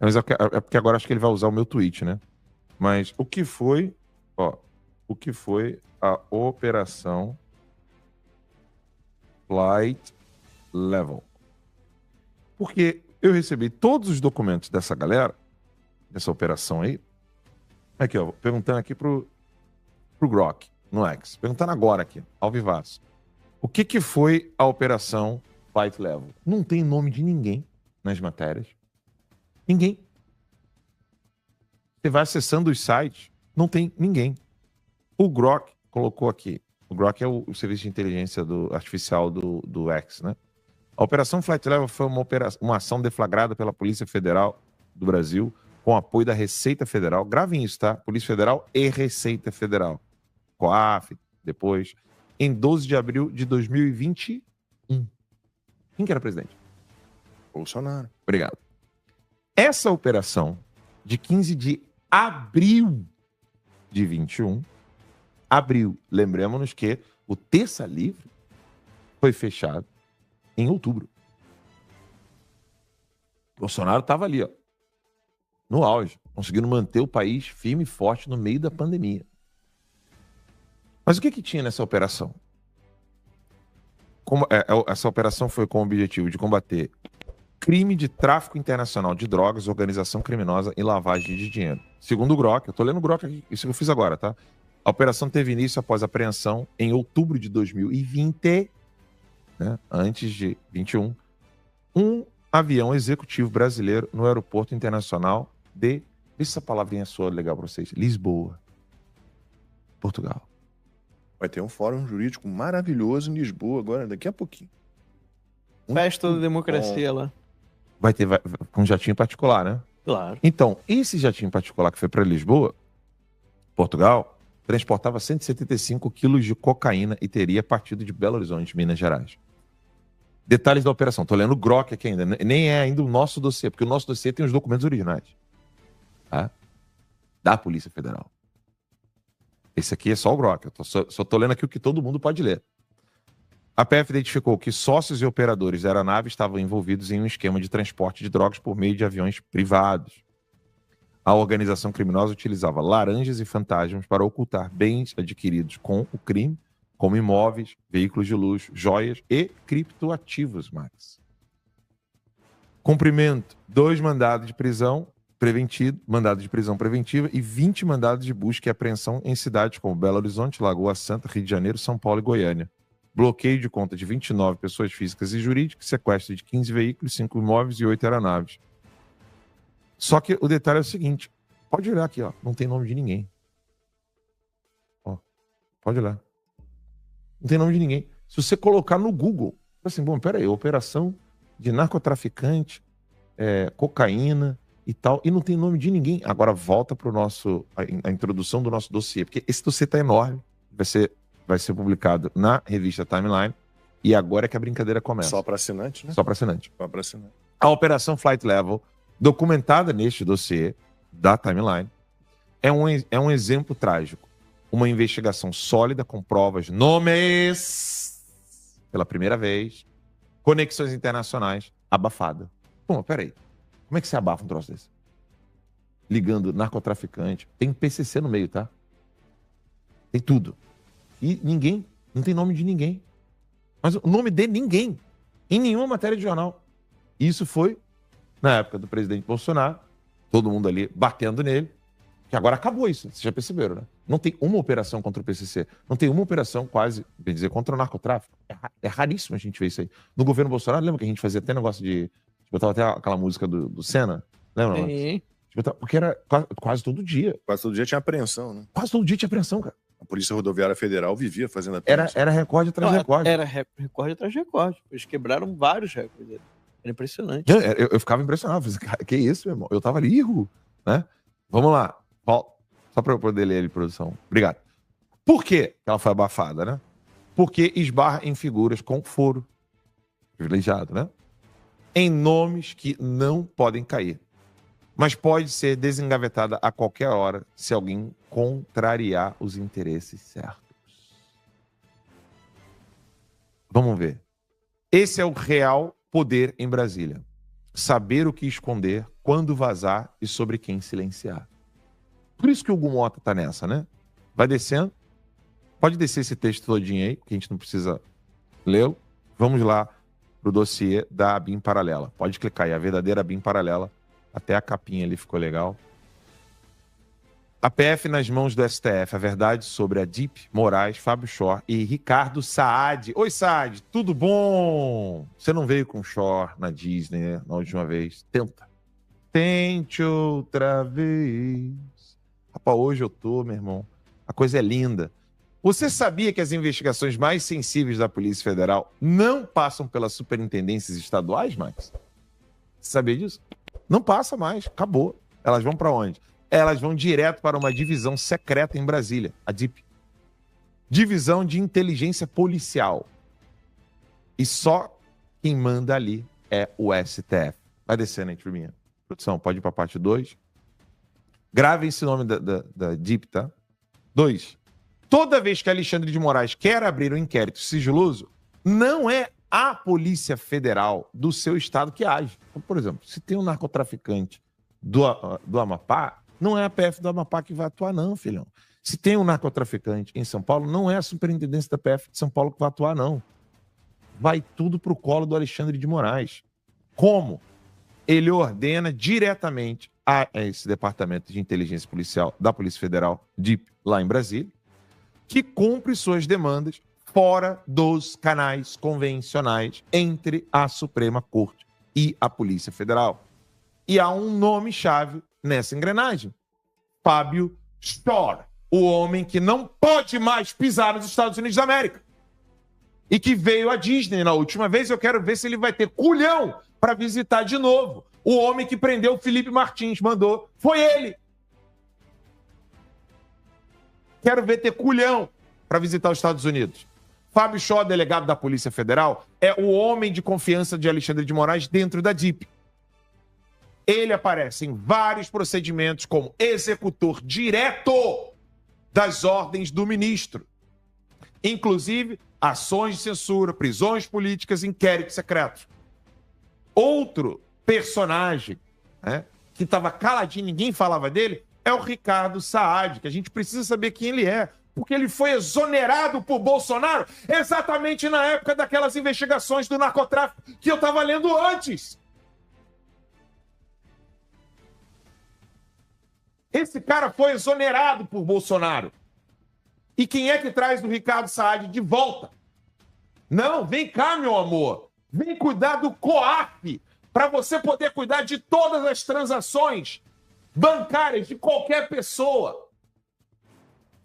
S2: Mas é porque agora acho que ele vai usar o meu tweet, né? Mas o que foi a Operação Flight Level? Porque eu recebi todos os documentos dessa galera, dessa operação aí. Aqui, ó, perguntando aqui pro Grok, no X. Perguntando agora aqui, ao vivaço. O que foi a Operação Flight Level? Não tem nome de ninguém nas matérias. Ninguém. Você vai acessando os sites, não tem ninguém. O Grok colocou aqui. O Grok é o serviço de inteligência artificial do X, né? A Operação Flight Level foi uma ação deflagrada pela Polícia Federal do Brasil com apoio da Receita Federal. Gravem isso, tá? Polícia Federal e Receita Federal. COAF, depois. Em 12 de abril de 2021. Quem que era presidente?
S3: Bolsonaro.
S2: Obrigado. Essa operação, de 15 de abril de 21, lembremos-nos que o Terça Livre foi fechado em outubro. Bolsonaro estava ali, ó, no auge, conseguindo manter o país firme e forte no meio da pandemia. Mas o que tinha nessa operação? Essa operação foi com o objetivo de combater crime de tráfico internacional de drogas, organização criminosa e lavagem de dinheiro. Segundo o Grok, eu tô lendo o Grok aqui, isso que eu fiz agora, tá? A operação teve início após a apreensão em outubro de 2020, né, antes de 21, um avião executivo brasileiro no aeroporto internacional de... Vê se essa palavrinha soa legal para vocês. Lisboa, Portugal.
S3: Vai ter um fórum jurídico maravilhoso em Lisboa agora, daqui a pouquinho.
S4: Festa da democracia lá.
S2: Vai ter com um jatinho particular, né?
S4: Claro.
S2: Então, esse jatinho particular que foi para Lisboa, Portugal, transportava 175 quilos de cocaína e teria partido de Belo Horizonte, Minas Gerais. Detalhes da operação. Tô lendo o Grok aqui ainda. Nem é ainda o nosso dossiê, porque o nosso dossiê tem os documentos originais. Tá? Da Polícia Federal. Esse aqui é só o Grok. Eu só tô lendo aqui o que todo mundo pode ler. A PF identificou que sócios e operadores da aeronave estavam envolvidos em um esquema de transporte de drogas por meio de aviões privados. A organização criminosa utilizava laranjas e fantasmas para ocultar bens adquiridos com o crime, como imóveis, veículos de luxo, joias e criptoativos, Max. Cumprimento: 2 mandados de prisão preventiva e 20 mandados de busca e apreensão em cidades como Belo Horizonte, Lagoa Santa, Rio de Janeiro, São Paulo e Goiânia. Bloqueio de conta de 29 pessoas físicas e jurídicas, sequestro de 15 veículos, 5 imóveis e 8 aeronaves. Só que o detalhe é o seguinte, pode olhar aqui, ó, não tem nome de ninguém. Ó, pode olhar. Não tem nome de ninguém. Se você colocar no Google, assim, bom, peraí, operação de narcotraficante, cocaína e tal, e não tem nome de ninguém. Agora volta para a introdução do nosso dossiê, porque esse dossiê tá enorme, vai ser publicado na revista Timeline, e agora é que a brincadeira começa.
S3: Só para assinante, né?
S2: Só para assinante.
S3: Só para assinante.
S2: A Operação Flight Level, documentada neste dossiê da Timeline, é um exemplo trágico. Uma investigação sólida com provas, nomes, pela primeira vez, conexões internacionais, abafada. Pô, peraí. Como é que você abafa um troço desse? Ligando narcotraficante. Tem PCC no meio, tá? Tem tudo. E ninguém, não tem nome de ninguém. Mas o nome de ninguém. Em nenhuma matéria de jornal. Isso foi na época do presidente Bolsonaro. Todo mundo ali batendo nele. Que agora acabou isso, vocês já perceberam, né? Não tem uma operação contra o PCC. Não tem uma operação quase, bem dizer, contra o narcotráfico. É raríssimo a gente ver isso aí. No governo Bolsonaro, lembra que a gente fazia até negócio de... Botava até aquela música do Senna? Lembra?
S4: Sim.
S2: Porque era quase todo dia.
S3: Quase todo dia tinha apreensão, né?
S2: Quase todo dia tinha apreensão, cara.
S3: A Polícia Rodoviária Federal vivia fazendo apreensão.
S2: Era recorde atrás de recorde.
S4: Era recorde atrás de recorde. Eles quebraram vários recordes. Era impressionante.
S2: Eu ficava impressionado. Falei, cara, que isso, meu irmão? Eu tava ali, né? Vamos lá. Só para eu poder ler ali, produção. Obrigado. Por que ela foi abafada, né? Porque esbarra em figuras com foro privilegiado, né? Em nomes que não podem cair. Mas pode ser desengavetada a qualquer hora se alguém contrariar os interesses certos. Vamos ver. Esse é o real poder em Brasília. Saber o que esconder, quando vazar e sobre quem silenciar. Por isso que o Hugo Mota tá nessa, né? Vai descendo. Pode descer esse texto todinho aí, que a gente não precisa ler. Vamos lá pro dossiê da ABIN Paralela. Pode clicar aí, a verdadeira ABIN Paralela. Até a capinha ali ficou legal. A PF nas mãos do STF. A verdade sobre a DIP, Moraes, Fábio Shor e Ricardo Saad. Oi, Saad, tudo bom? Você não veio com Shor na Disney, né? Na última vez. Tente outra vez. Rapaz, hoje eu tô, meu irmão. A coisa é linda. Você sabia que as investigações mais sensíveis da Polícia Federal não passam pelas superintendências estaduais, Max? Você sabia disso? Não passa mais, acabou. Elas vão para onde? Elas vão direto para uma divisão secreta em Brasília, a DIP. Divisão de Inteligência Policial. E só quem manda ali é o STF. Vai descendo aí, turminha. Produção, pode ir para a parte 2. Gravem esse nome da DIP, tá? 2. Toda vez que Alexandre de Moraes quer abrir um inquérito sigiloso, não é a Polícia Federal do seu estado que age. Então, por exemplo, se tem um narcotraficante do Amapá, não é a PF do Amapá que vai atuar, não, filhão. Se tem um narcotraficante em São Paulo, não é a superintendência da PF de São Paulo que vai atuar, não. Vai tudo pro colo do Alexandre de Moraes. Como? Ele ordena diretamente a esse Departamento de Inteligência Policial da Polícia Federal, DIP, lá em Brasília, que cumpre suas demandas fora dos canais convencionais entre a Suprema Corte e a Polícia Federal. E há um nome-chave nessa engrenagem. Fábio Shor, o homem que não pode mais pisar nos Estados Unidos da América. E que veio à Disney na última vez. Eu quero ver se ele vai ter culhão para visitar de novo. O homem que prendeu o Felipe Martins mandou. Foi ele. Quero ver ter culhão para visitar os Estados Unidos. Fábio Shor, delegado da Polícia Federal, é o homem de confiança de Alexandre de Moraes dentro da DIP. Ele aparece em vários procedimentos como executor direto das ordens do ministro. Inclusive, ações de censura, prisões políticas, inquéritos secretos. Outro personagem, né, que estava caladinho, ninguém falava dele, é o Ricardo Saad, que a gente precisa saber quem ele é, porque ele foi exonerado por Bolsonaro exatamente na época daquelas investigações do narcotráfico que eu estava lendo antes. Esse cara foi exonerado por Bolsonaro. E quem é que traz o Ricardo Saad de volta? Não, vem cá, meu amor. Vem cuidar do COAF, para você poder cuidar de todas as transações bancárias de qualquer pessoa.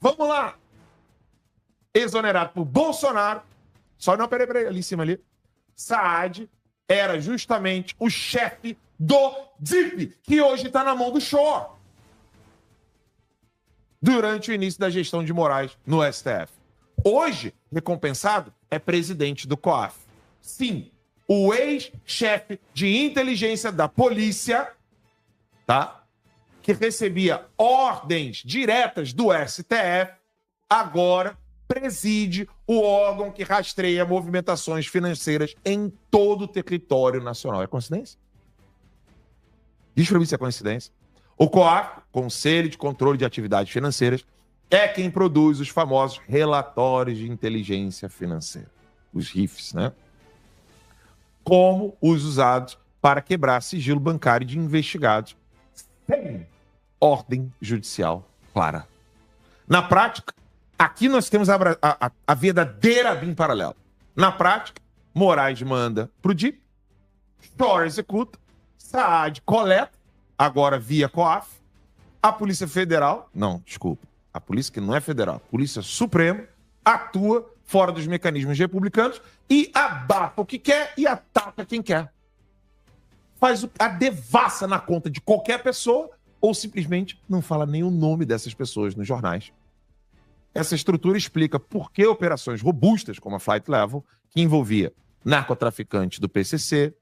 S2: Vamos lá. Exonerado por Bolsonaro. Só não, peraí, ali em cima ali. Saad era justamente o chefe do DIP, que hoje está na mão do Shor. Durante o início da gestão de Moraes no STF. Hoje, recompensado, é presidente do COAF. Sim, o ex-chefe de inteligência da polícia, tá? Que recebia ordens diretas do STF, agora preside o órgão que rastreia movimentações financeiras em todo o território nacional. É coincidência? Diz pra mim se é coincidência. O COAF, Conselho de Controle de Atividades Financeiras, é quem produz os famosos relatórios de inteligência financeira, os RIFs, né? Como os usados para quebrar sigilo bancário de investigados sem ordem judicial clara. Na prática, aqui nós temos a verdadeira BIM paralela. Na prática, Moraes manda pro DIP, Shor executa, Saad coleta, agora via COAF, a Polícia Federal, não, desculpa, a Polícia que não é federal, a Polícia Suprema, atua fora dos mecanismos republicanos e abafa o que quer e ataca quem quer. Faz a devassa na conta de qualquer pessoa ou simplesmente não fala nem o nome dessas pessoas nos jornais. Essa estrutura explica por que operações robustas como a Flight Level, que envolvia narcotraficantes do PCC,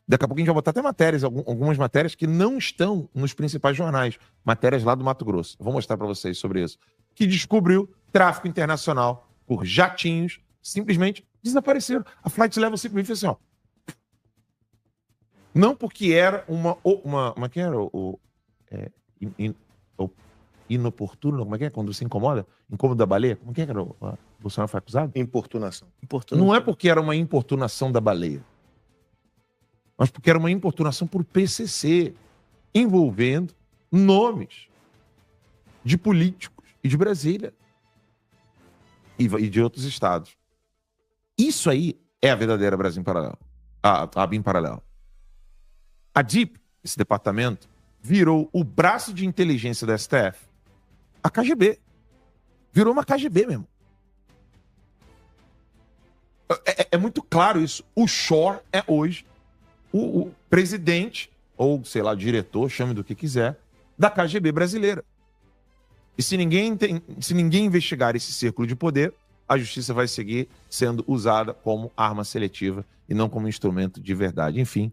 S2: daqui a pouco a gente vai botar até matérias, algumas matérias que não estão nos principais jornais, matérias lá do Mato Grosso. Vou mostrar para vocês sobre isso. Que descobriu tráfico internacional por jatinhos, simplesmente desapareceram. A Flight Level simplesmente fez assim, ó. Não porque era como que era? Inoportuno, como é que é? Quando se incomoda? Incômodo da baleia? Como que era? O Bolsonaro foi acusado?
S3: Importunação.
S2: Não é porque era uma importunação da baleia, mas porque era uma importunação por PCC, envolvendo nomes de políticos e de Brasília e de outros estados. Isso aí é a verdadeira Brasil Paralelo. A BIM Paralelo. A DIP, esse departamento, virou o braço de inteligência da STF. A KGB. Virou uma KGB mesmo. É muito claro isso. O Shor é hoje o presidente, ou sei lá, diretor, chame do que quiser, da KGB brasileira. E se ninguém investigar esse círculo de poder, a justiça vai seguir sendo usada como arma seletiva e não como instrumento de verdade. Enfim,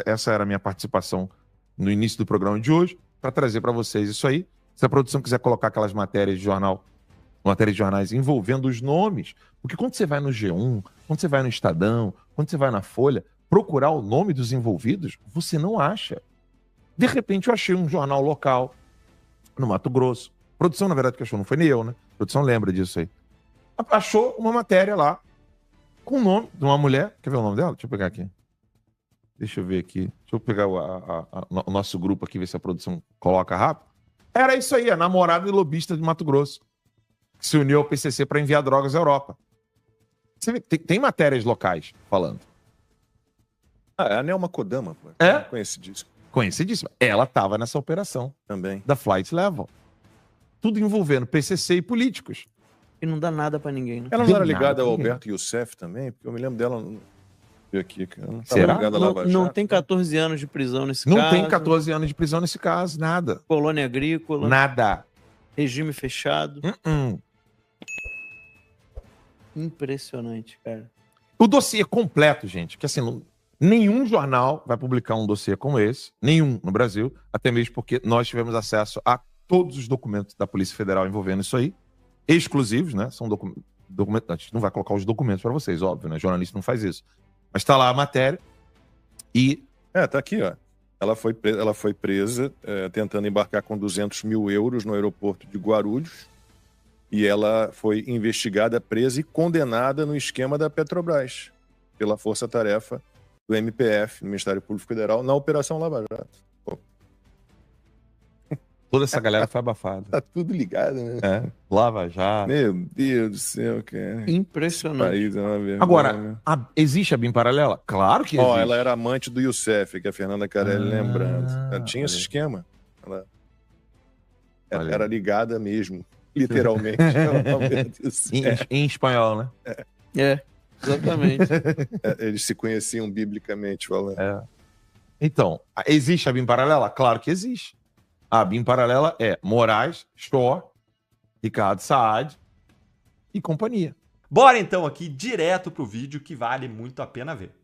S2: essa era a minha participação no início do programa de hoje, para trazer para vocês isso aí. Se a produção quiser colocar aquelas matérias de jornal, matérias de jornais envolvendo os nomes, porque quando você vai no G1, quando você vai no Estadão, quando você vai na Folha, procurar o nome dos envolvidos, você não acha. De repente eu achei um jornal local no Mato Grosso. A produção, na verdade, que achou, não foi nem eu, né? A produção lembra disso aí. Achou uma matéria lá com o nome de uma mulher. Quer ver o nome dela? Deixa eu pegar aqui. Deixa eu ver aqui. Deixa eu pegar o nosso grupo aqui, ver se a produção coloca rápido. Era isso aí, a namorada e lobista de Mato Grosso, que se uniu ao PCC para enviar drogas à Europa. Você vê, tem matérias locais falando.
S3: É a Nelma Kodama, pô.
S2: É?
S3: Conhecidíssima.
S2: Conhecidíssima. Ela estava nessa operação
S3: Também.
S2: da Flight Level. Tudo envolvendo PCC e políticos.
S4: E não dá nada pra ninguém, né?
S3: Ela não
S2: Tem
S3: era
S2: nada,
S3: ligada ao
S2: ninguém.
S3: Alberto Youssef também? Porque eu me lembro dela aqui, cara. Não
S2: Será?
S3: tava ligada à Lava
S4: Não
S3: Jato.
S4: tem 14 anos de prisão nesse
S2: Não
S4: caso.
S2: tem 14 anos de prisão nesse caso, nada.
S4: Colônia agrícola,
S2: Nada.
S4: regime fechado.
S2: Uh-uh.
S4: Impressionante, cara.
S2: O dossiê completo, gente, que assim, nenhum jornal vai publicar um dossiê como esse, nenhum no Brasil, até mesmo porque nós tivemos acesso a todos os documentos da Polícia Federal envolvendo isso aí, exclusivos, né? São documentos. A gente não vai colocar os documentos para vocês, óbvio, né? Jornalista não faz isso. Mas tá lá a matéria e...
S3: Tá aqui, ó. Ela foi presa tentando embarcar com 200 mil euros no aeroporto de Guarulhos e ela foi investigada, presa e condenada no esquema da Petrobras pela força-tarefa do MPF, do Ministério Público Federal, na Operação Lava Jato. Pô,
S2: Toda essa galera foi abafada.
S3: tá tudo ligado, né?
S2: Lava Jato.
S3: Meu Deus do céu, cara.
S4: Impressionante.
S3: País é uma vergonha.
S2: Agora, existe a BIM paralela? Claro que existe.
S3: Ó, ela era amante do Youssef, que a Fernanda Carelli lembrando. Ela tinha esse
S2: olha.
S3: esquema. Ela
S2: Olha.
S3: era ligada mesmo, literalmente. ao Alberto Youssef.
S2: Em espanhol, né?
S4: Exatamente.
S3: Eles se conheciam biblicamente falando.
S2: Então, existe a BIM paralela? Claro que existe. A BIM paralela é Moraes, Shor, Ricardo Saad e companhia.
S1: Bora então aqui direto pro vídeo que vale muito a pena ver.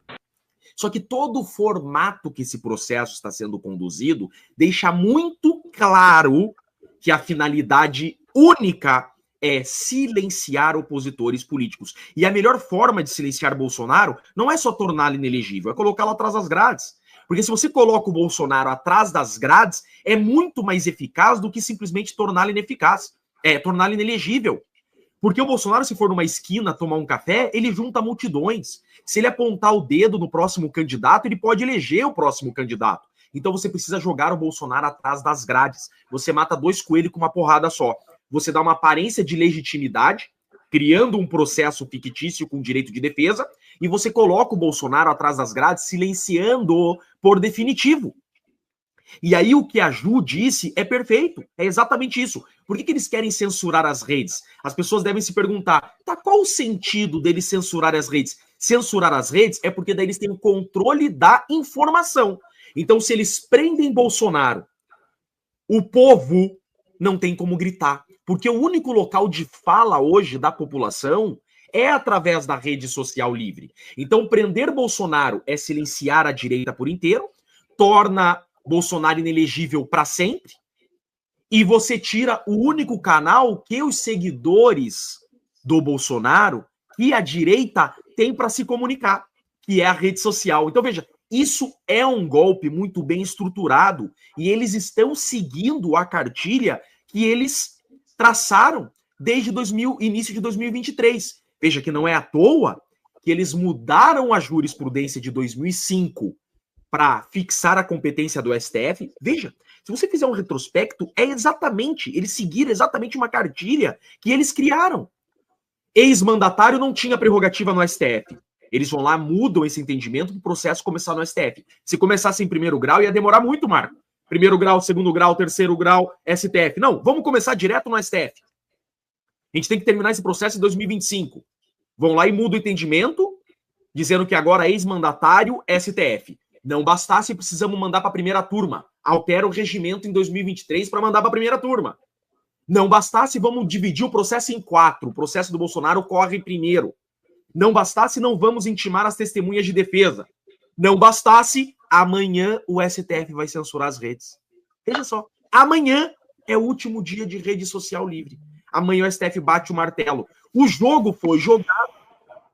S5: Só que todo o formato que esse processo está sendo conduzido deixa muito claro que a finalidade única é silenciar opositores políticos. E a melhor forma de silenciar Bolsonaro não é só torná-lo inelegível, é colocá-lo atrás das grades. Porque se você coloca o Bolsonaro atrás das grades, é muito mais eficaz do que simplesmente torná-lo ineficaz. Torná-lo inelegível. Porque o Bolsonaro, se for numa esquina tomar um café, ele junta multidões. Se ele apontar o dedo no próximo candidato, ele pode eleger o próximo candidato. Então você precisa jogar o Bolsonaro atrás das grades. Você mata 2 coelhos com uma porrada só. Você dá uma aparência de legitimidade, criando um processo fictício com direito de defesa, e você coloca o Bolsonaro atrás das grades, silenciando-o por definitivo. E aí o que a Ju disse é perfeito, é exatamente isso. Por que eles querem censurar as redes? As pessoas devem se perguntar, tá, qual o sentido deles censurar as redes? Censurar as redes é porque daí eles têm o controle da informação. Então, se eles prendem Bolsonaro, o povo não tem como gritar. Porque o único local de fala hoje da população é através da rede social livre. Então, prender Bolsonaro é silenciar a direita por inteiro, torna Bolsonaro inelegível para sempre, e você tira o único canal que os seguidores do Bolsonaro e a direita tem para se comunicar, que é a rede social. Então, veja, isso é um golpe muito bem estruturado e eles estão seguindo a cartilha que eles traçaram desde início de 2023. Veja que não é à toa que eles mudaram a jurisprudência de 2005 para fixar a competência do STF. Veja, se você fizer um retrospecto, eles seguiram exatamente uma cartilha que eles criaram. Ex-mandatário não tinha prerrogativa no STF. Eles vão lá, mudam esse entendimento para o processo começar no STF. Se começasse em primeiro grau, ia demorar muito, Marco. Primeiro grau, segundo grau, terceiro grau, STF. Não, vamos começar direto no STF. A gente tem que terminar esse processo em 2025. Vão lá e mudam o entendimento, dizendo que agora ex-mandatário, STF. Não bastasse, precisamos mandar para a primeira turma. Altera o regimento em 2023 para mandar para a primeira turma. Não bastasse, vamos dividir o processo em 4. O processo do Bolsonaro corre primeiro. Não bastasse, não vamos intimar as testemunhas de defesa. Não bastasse, amanhã o STF vai censurar as redes. Veja só, amanhã é o último dia de rede social livre. Amanhã o STF bate o martelo. O jogo foi jogado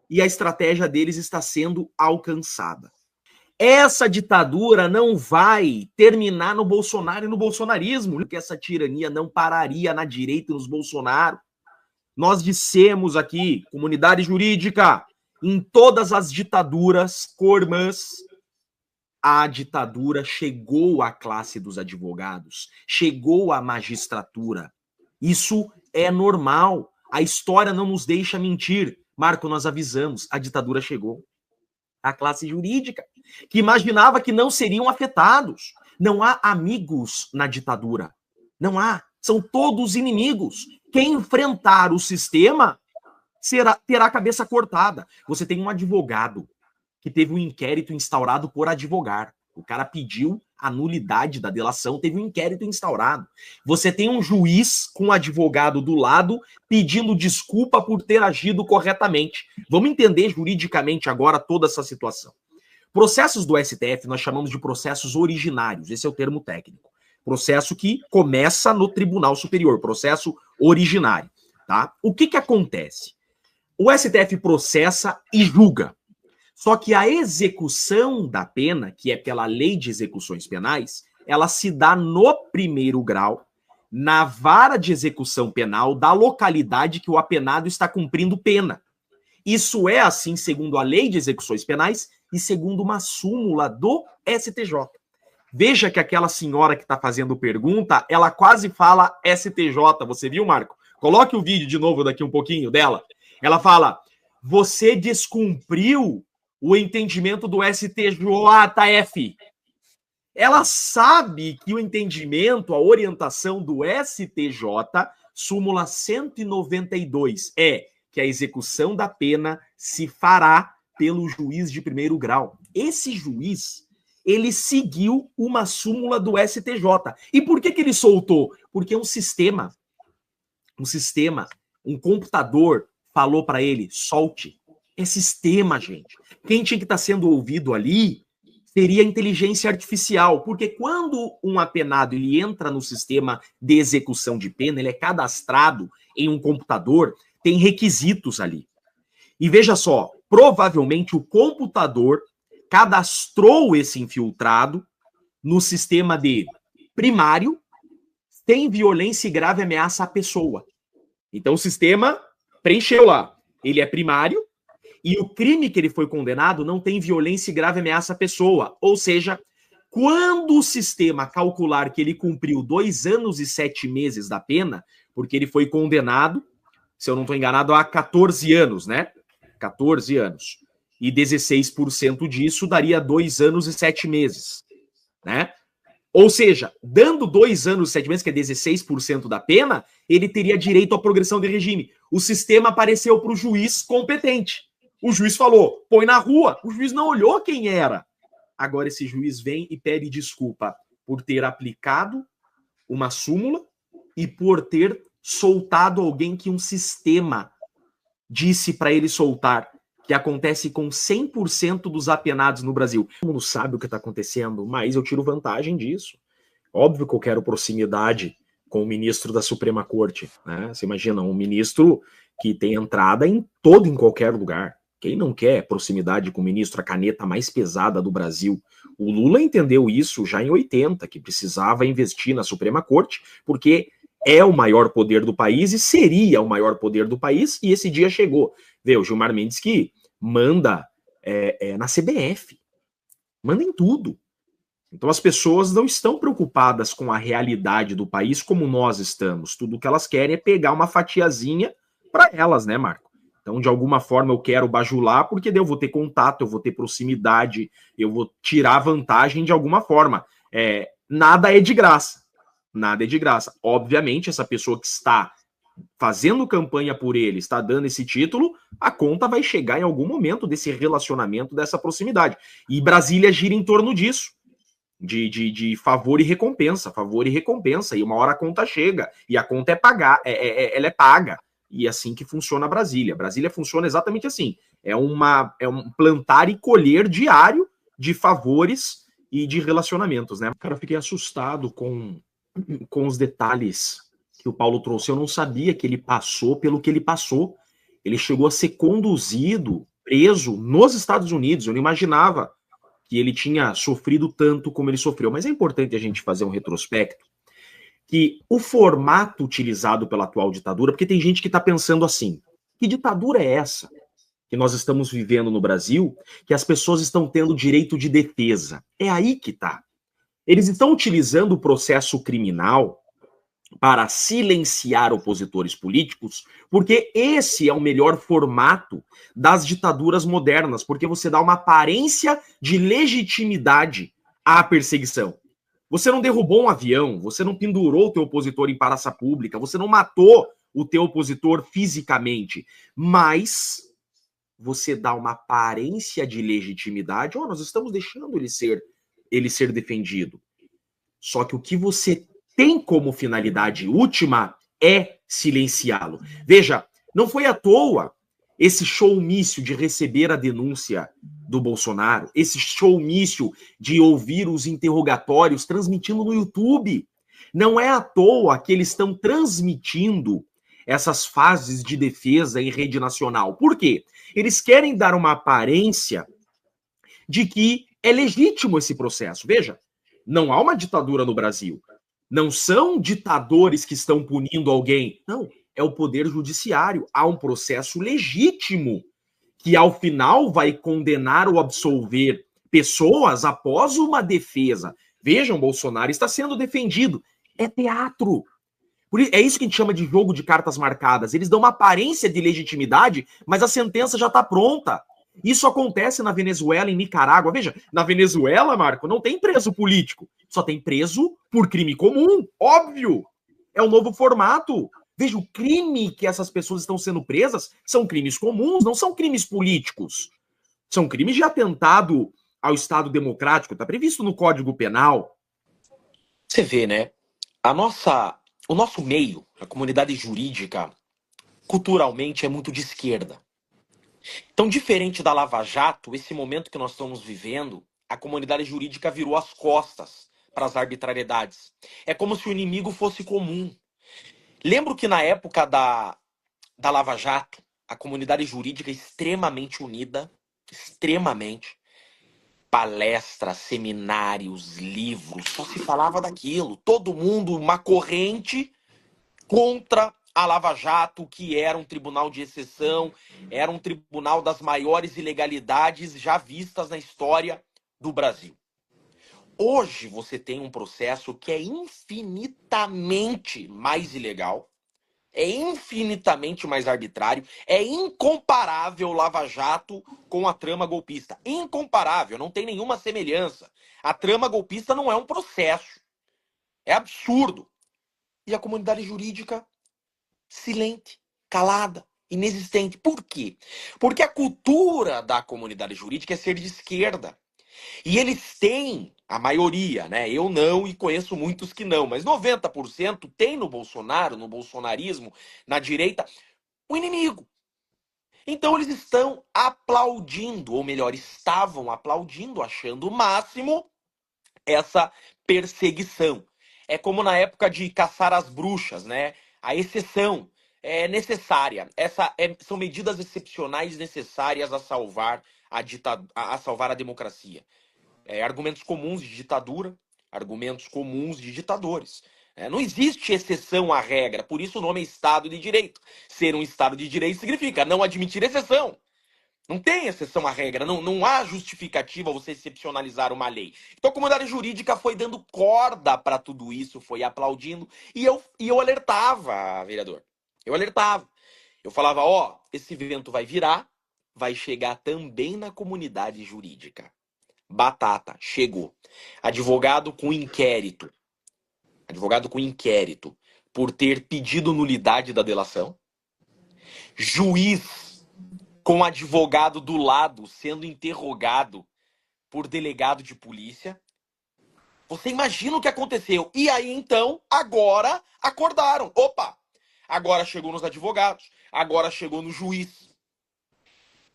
S5: e a estratégia deles está sendo alcançada. Essa ditadura não vai terminar no Bolsonaro e no bolsonarismo, porque essa tirania não pararia na direita e nos Bolsonaro. Nós dissemos aqui, comunidade jurídica, em todas as ditaduras cormãs, a ditadura chegou à classe dos advogados, chegou à magistratura. Isso é normal. A história não nos deixa mentir. Marco, nós avisamos, a ditadura chegou. A classe jurídica, que imaginava que não seriam afetados. Não há amigos na ditadura. Não há. São todos inimigos. Quem enfrentar o sistema terá a cabeça cortada. Você tem um advogado que teve um inquérito instaurado por advogar. O cara pediu a nulidade da delação, teve um inquérito instaurado. Você tem um juiz com um advogado do lado pedindo desculpa por ter agido corretamente. Vamos entender juridicamente agora toda essa situação. Processos do STF nós chamamos de processos originários, esse é o termo técnico. Processo que começa no Tribunal Superior, processo originário. Tá? O que acontece? O STF processa e julga. Só que a execução da pena, que é pela Lei de Execuções Penais, ela se dá no primeiro grau, na vara de execução penal da localidade que o apenado está cumprindo pena. Isso é assim segundo a Lei de Execuções Penais e segundo uma súmula do STJ. Veja que aquela senhora que está fazendo pergunta, ela quase fala STJ. Você viu, Marco? Coloque o vídeo de novo daqui um pouquinho dela. Ela fala, você descumpriu o entendimento do STJF. Ela sabe que o entendimento, a orientação do STJ, súmula 192, é que a execução da pena se fará pelo juiz de primeiro grau. Esse juiz, ele seguiu uma súmula do STJ. E por que ele soltou? Porque um computador falou para ele, solte. É sistema, gente. Quem tinha que estar sendo ouvido ali seria a inteligência artificial, porque quando um apenado ele entra no sistema de execução de pena, ele é cadastrado em um computador, tem requisitos ali. E veja só, provavelmente o computador cadastrou esse infiltrado no sistema de primário, tem violência e grave ameaça à pessoa. Então o sistema preencheu lá. Ele é primário, e o crime que ele foi condenado não tem violência e grave ameaça à pessoa. Ou seja, Quando o sistema calcular que ele cumpriu 2 anos e 7 meses da pena, porque ele foi condenado, se eu não estou enganado, há 14 anos, né? 14 anos. E 16% disso daria 2 anos e 7 meses, né? Ou seja, dando 2 anos e 7 meses, que é 16% da pena, ele teria direito à progressão de regime. O sistema apareceu para o juiz competente. O juiz falou, põe na rua. O juiz não olhou quem era. Agora esse juiz vem e pede desculpa por ter aplicado uma súmula e por ter soltado alguém que um sistema disse para ele soltar, que acontece com 100% dos apenados no Brasil. Todo mundo sabe o que está acontecendo, mas eu tiro vantagem disso. Óbvio que eu quero proximidade com o ministro da Suprema Corte, né? Você imagina, um ministro que tem entrada em qualquer lugar. Quem não quer proximidade com o ministro, a caneta mais pesada do Brasil? O Lula entendeu isso já em 80, que precisava investir na Suprema Corte, porque é o maior poder do país e seria o maior poder do país, e esse dia chegou. Vê, o Gilmar Mendes que manda na CBF, manda em tudo. Então as pessoas não estão preocupadas com a realidade do país como nós estamos. Tudo que elas querem é pegar uma fatiazinha para elas, né, Marco? Então, de alguma forma, eu quero bajular, porque daí eu vou ter contato, eu vou ter proximidade, eu vou tirar vantagem de alguma forma. Nada é de graça. Nada é de graça. Obviamente, essa pessoa que está fazendo campanha por ele, está dando esse título, a conta vai chegar em algum momento desse relacionamento, dessa proximidade. E Brasília gira em torno disso. De favor e recompensa, favor e recompensa. E uma hora a conta chega. E a conta ela é paga. E é assim que funciona Brasília. Brasília funciona exatamente assim. É um plantar e colher diário de favores e de relacionamentos, né? Cara, eu fiquei assustado com os detalhes que o Paulo trouxe. Eu não sabia que ele passou pelo que ele passou. Ele chegou a ser conduzido, preso nos Estados Unidos. Eu não imaginava que ele tinha sofrido tanto como ele sofreu. Mas é importante a gente fazer um retrospecto que o formato utilizado pela atual ditadura, porque tem gente que está pensando assim, que ditadura é essa que nós estamos vivendo no Brasil, que as pessoas estão tendo direito de defesa? É aí que está. Eles estão utilizando o processo criminal para silenciar opositores políticos, porque esse é o melhor formato das ditaduras modernas, porque você dá uma aparência de legitimidade à perseguição. Você não derrubou um avião, você não pendurou o teu opositor em praça pública, você não matou o teu opositor fisicamente, mas você dá uma aparência de legitimidade. Nós estamos deixando ele ser defendido. Só que o que você tem como finalidade última é silenciá-lo. Veja, não foi à toa esse showmício de receber a denúncia do Bolsonaro, esse showmício de ouvir os interrogatórios transmitindo no YouTube. Não é à toa que eles estão transmitindo essas fases de defesa em rede nacional. Por quê? Eles querem dar uma aparência de que é legítimo esse processo. Veja, não há uma ditadura no Brasil. Não são ditadores que estão punindo alguém. Não, é o poder judiciário. Há um processo legítimo que, ao final, vai condenar ou absolver pessoas após uma defesa. Vejam, Bolsonaro está sendo defendido. É teatro. É isso que a gente chama de jogo de cartas marcadas. Eles dão uma aparência de legitimidade, mas a sentença já está pronta. Isso acontece na Venezuela, em Nicarágua. Veja, na Venezuela, Marco, não tem preso político. Só tem preso por crime comum. Óbvio. É um novo formato. Veja, o crime que essas pessoas estão sendo presas são crimes comuns, não são crimes políticos. São crimes de atentado ao Estado Democrático. Está previsto no Código Penal.
S6: Você vê, né? O nosso meio, a comunidade jurídica, culturalmente é muito de esquerda. Então, diferente da Lava Jato, esse momento que nós estamos vivendo, a comunidade jurídica virou as costas para as arbitrariedades. É como se o inimigo fosse comum. Lembro que na época da Lava Jato, a comunidade jurídica extremamente unida, extremamente, palestras, seminários, livros, só se falava daquilo. Todo mundo, uma corrente contra a Lava Jato, que era um tribunal de exceção, era um tribunal das maiores ilegalidades já vistas na história do Brasil. Hoje você tem um processo que é infinitamente mais ilegal, é infinitamente mais arbitrário, é incomparável o Lava Jato com a trama golpista. Incomparável, não tem nenhuma semelhança. A trama golpista não é um processo. É absurdo. E a comunidade jurídica, silente, calada, inexistente. Por quê? Porque a cultura da comunidade jurídica é ser de esquerda. E eles têm, a maioria, né? Eu não e conheço muitos que não, mas 90% tem no Bolsonaro, no bolsonarismo, na direita, o inimigo. Então eles estão aplaudindo, ou melhor, estavam aplaudindo, achando o máximo essa perseguição. É como na época de caçar as bruxas, né? A exceção é necessária. São medidas excepcionais necessárias a salvar a salvar a democracia. Argumentos comuns de ditadura, argumentos comuns de ditadores. Não existe exceção à regra, por isso o nome é Estado de Direito. Ser um Estado de Direito significa não admitir exceção. Não tem exceção à regra, não há justificativa você excepcionalizar uma lei. Então a comunidade jurídica foi dando corda para tudo isso, foi aplaudindo, e eu alertava, vereador. Eu alertava. Eu falava, ó, esse vento vai virar, vai chegar também na comunidade jurídica. Batata, chegou. Advogado com inquérito por ter pedido nulidade da delação. Juiz com advogado do lado sendo interrogado por delegado de polícia. Você imagina o que aconteceu. E aí, então, agora acordaram. Opa! Agora chegou nos advogados, agora chegou no juiz.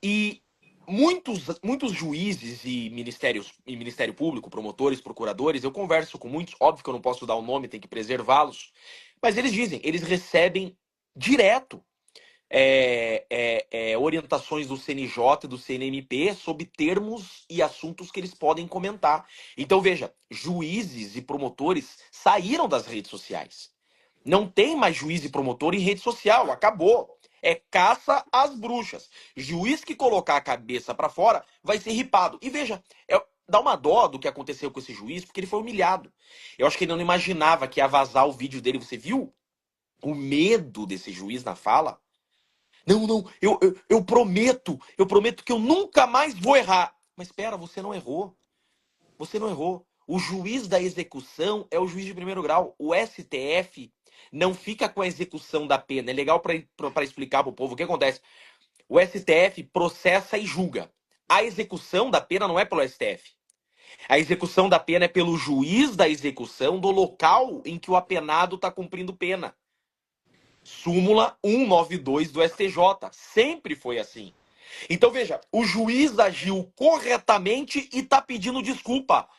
S6: E muitos juízes e Ministério Público, promotores, procuradores, eu converso com muitos, óbvio que eu não posso dar o nome, tem que preservá-los, mas eles dizem, eles recebem direto orientações do CNJ e do CNMP sobre termos e assuntos que eles podem comentar. Então, veja, juízes e promotores saíram das redes sociais. Não tem mais juiz e promotor em rede social, acabou. É caça às bruxas. Juiz que colocar a cabeça pra fora vai ser ripado. E veja, dá uma dó do que aconteceu com esse juiz, porque ele foi humilhado. Eu acho que ele não imaginava que ia vazar o vídeo dele. Você viu o medo desse juiz na fala? Não, eu prometo que eu nunca mais vou errar. Mas espera, você não errou. Você não errou. O juiz da execução é o juiz de primeiro grau. O STF não fica com a execução da pena. É legal para explicar para o povo o que acontece. O STF processa e julga. A execução da pena não é pelo STF. A execução da pena é pelo juiz da execução do local em que o apenado está cumprindo pena. Súmula 192 do STJ. Sempre foi assim. Então, veja, o juiz agiu corretamente e está pedindo desculpa.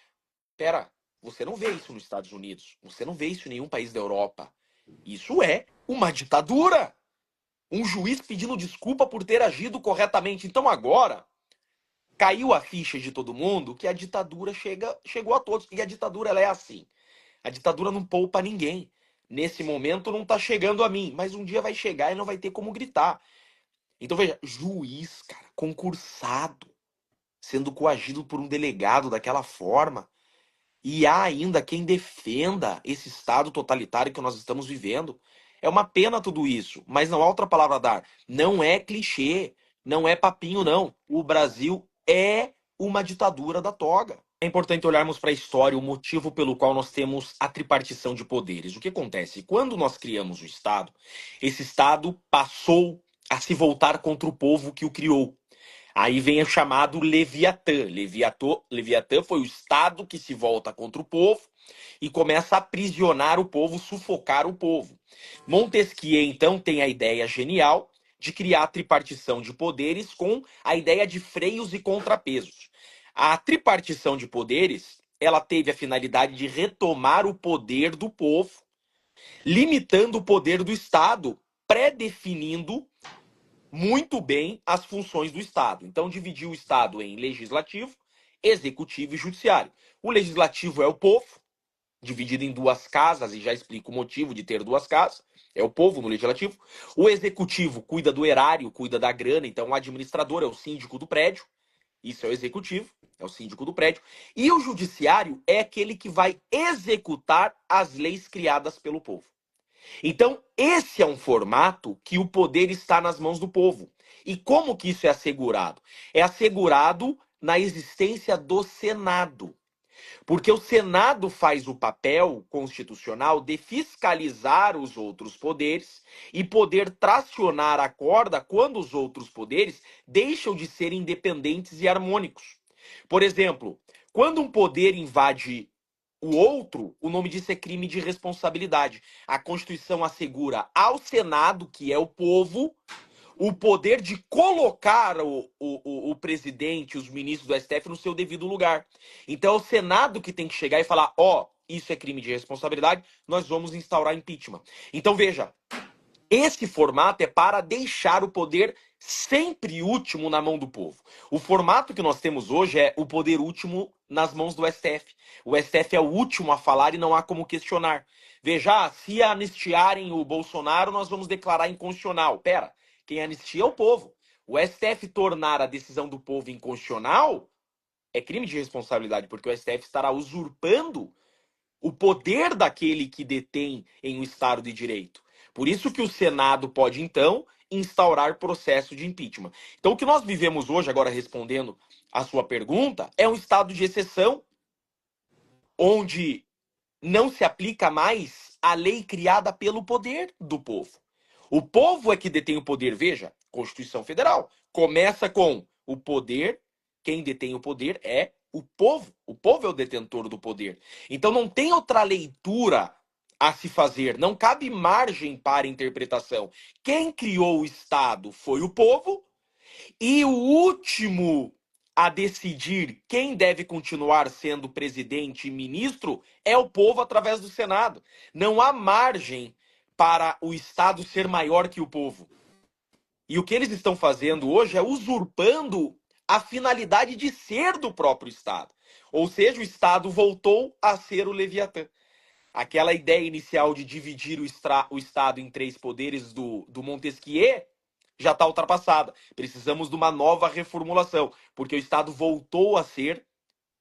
S6: Pera, você não vê isso nos Estados Unidos. Você não vê isso em nenhum país da Europa. Isso é uma ditadura. Um juiz pedindo desculpa por ter agido corretamente. Então agora, caiu a ficha de todo mundo que a ditadura chegou a todos. E a ditadura ela é assim. A ditadura não poupa ninguém. Nesse momento não tá chegando a mim, mas um dia vai chegar e não vai ter como gritar. Então veja, juiz, cara, concursado, sendo coagido por um delegado daquela forma. E há ainda quem defenda esse estado totalitário que nós estamos vivendo. É uma pena tudo isso, mas não há outra palavra a dar. Não é clichê, não é papinho, não. O Brasil é uma ditadura da toga. É importante olharmos para a história, o motivo pelo qual nós temos a tripartição de poderes. O que acontece? Quando nós criamos o Estado, esse Estado passou a se voltar contra o povo que o criou. Aí vem o chamado Leviatã. Leviatã foi o Estado que se volta contra o povo e começa a aprisionar o povo, sufocar o povo. Montesquieu, então, tem a ideia genial de criar a tripartição de poderes com a ideia de freios e contrapesos. A tripartição de poderes, ela teve a finalidade de retomar o poder do povo, limitando o poder do Estado, pré-definindo muito bem as funções do Estado. Então, dividiu o Estado em legislativo, executivo e judiciário. O legislativo é o povo, dividido em duas casas, e já explico o motivo de ter duas casas. É o povo no legislativo. O executivo cuida do erário, cuida da grana, então o administrador é o síndico do prédio. Isso é o executivo. é o síndico do prédio, e o judiciário é aquele que vai executar as leis criadas pelo povo. Então, esse é um formato que o poder está nas mãos do povo. E como que isso é assegurado? É assegurado na existência do Senado. Porque o Senado faz o papel constitucional de fiscalizar os outros poderes e poder tracionar a corda quando os outros poderes deixam de ser independentes e harmônicos. Por exemplo, quando um poder invade o outro, o nome disso é crime de responsabilidade. A Constituição assegura ao Senado, que é o povo, o poder de colocar o presidente, os ministros do STF no seu devido lugar. Então é o Senado que tem que chegar e falar, ó, isso é crime de responsabilidade, nós vamos instaurar impeachment. Então veja, esse formato é para deixar o poder sempre último na mão do povo. O formato que nós temos hoje é o poder último nas mãos do STF. O STF é o último a falar e não há como questionar. Veja, se anistiarem o Bolsonaro, nós vamos declarar inconstitucional. Pera, quem anistia é o povo. O STF tornar a decisão do povo inconstitucional é crime de responsabilidade, porque o STF estará usurpando o poder daquele que detém em um Estado de Direito. Por isso que o Senado pode, então, instaurar processo de impeachment. Então, o que nós vivemos hoje, agora respondendo a sua pergunta, é um estado de exceção, onde não se aplica mais a lei criada pelo poder do povo. O povo é que detém o poder. Veja, Constituição Federal começa com o poder, quem detém o poder é o povo. O povo é o detentor do poder. Então não tem outra leitura a se fazer, não cabe margem para interpretação. Quem criou o Estado foi o povo, e o último a decidir quem deve continuar sendo presidente e ministro é o povo através do Senado. Não há margem para o Estado ser maior que o povo. E o que eles estão fazendo hoje é usurpando a finalidade de ser do próprio Estado. Ou seja, o Estado voltou a ser o Leviatã. Aquela ideia inicial de dividir o Estado em três poderes do Montesquieu já está ultrapassada. Precisamos de uma nova reformulação, porque o Estado voltou a ser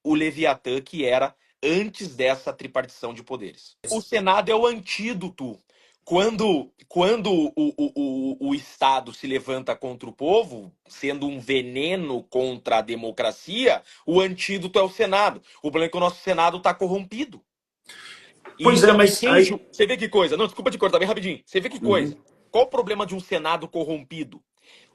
S6: o Leviatã que era antes dessa tripartição de poderes. O Senado é o antídoto. Quando o Estado se levanta contra o povo, sendo um veneno contra a democracia, o antídoto é o Senado. O problema é que o nosso Senado está corrompido.
S5: Pois é, mas aí...
S6: Você vê que coisa. Não, desculpa te cortar bem rapidinho. Você vê que coisa. Qual o problema de um Senado corrompido?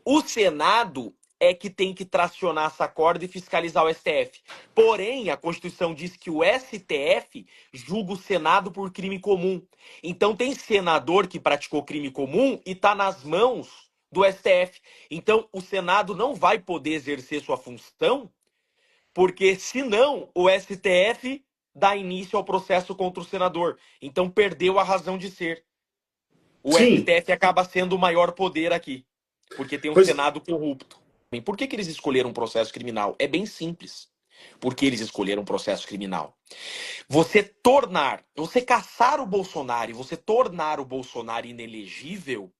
S6: O Senado é que tem que tracionar essa corda e fiscalizar o STF. Porém, a Constituição diz que o STF julga o Senado por crime comum. Então tem senador que praticou crime comum e está nas mãos do STF. Então o Senado não vai poder exercer sua função, porque senão o STF dá início ao processo contra o senador. Então perdeu a razão de ser. O STF acaba sendo o maior poder aqui, porque tem um Senado corrupto. Por que eles escolheram um processo criminal? É bem simples. Porque eles escolheram um processo criminal. Você caçar o Bolsonaro e você tornar o Bolsonaro inelegível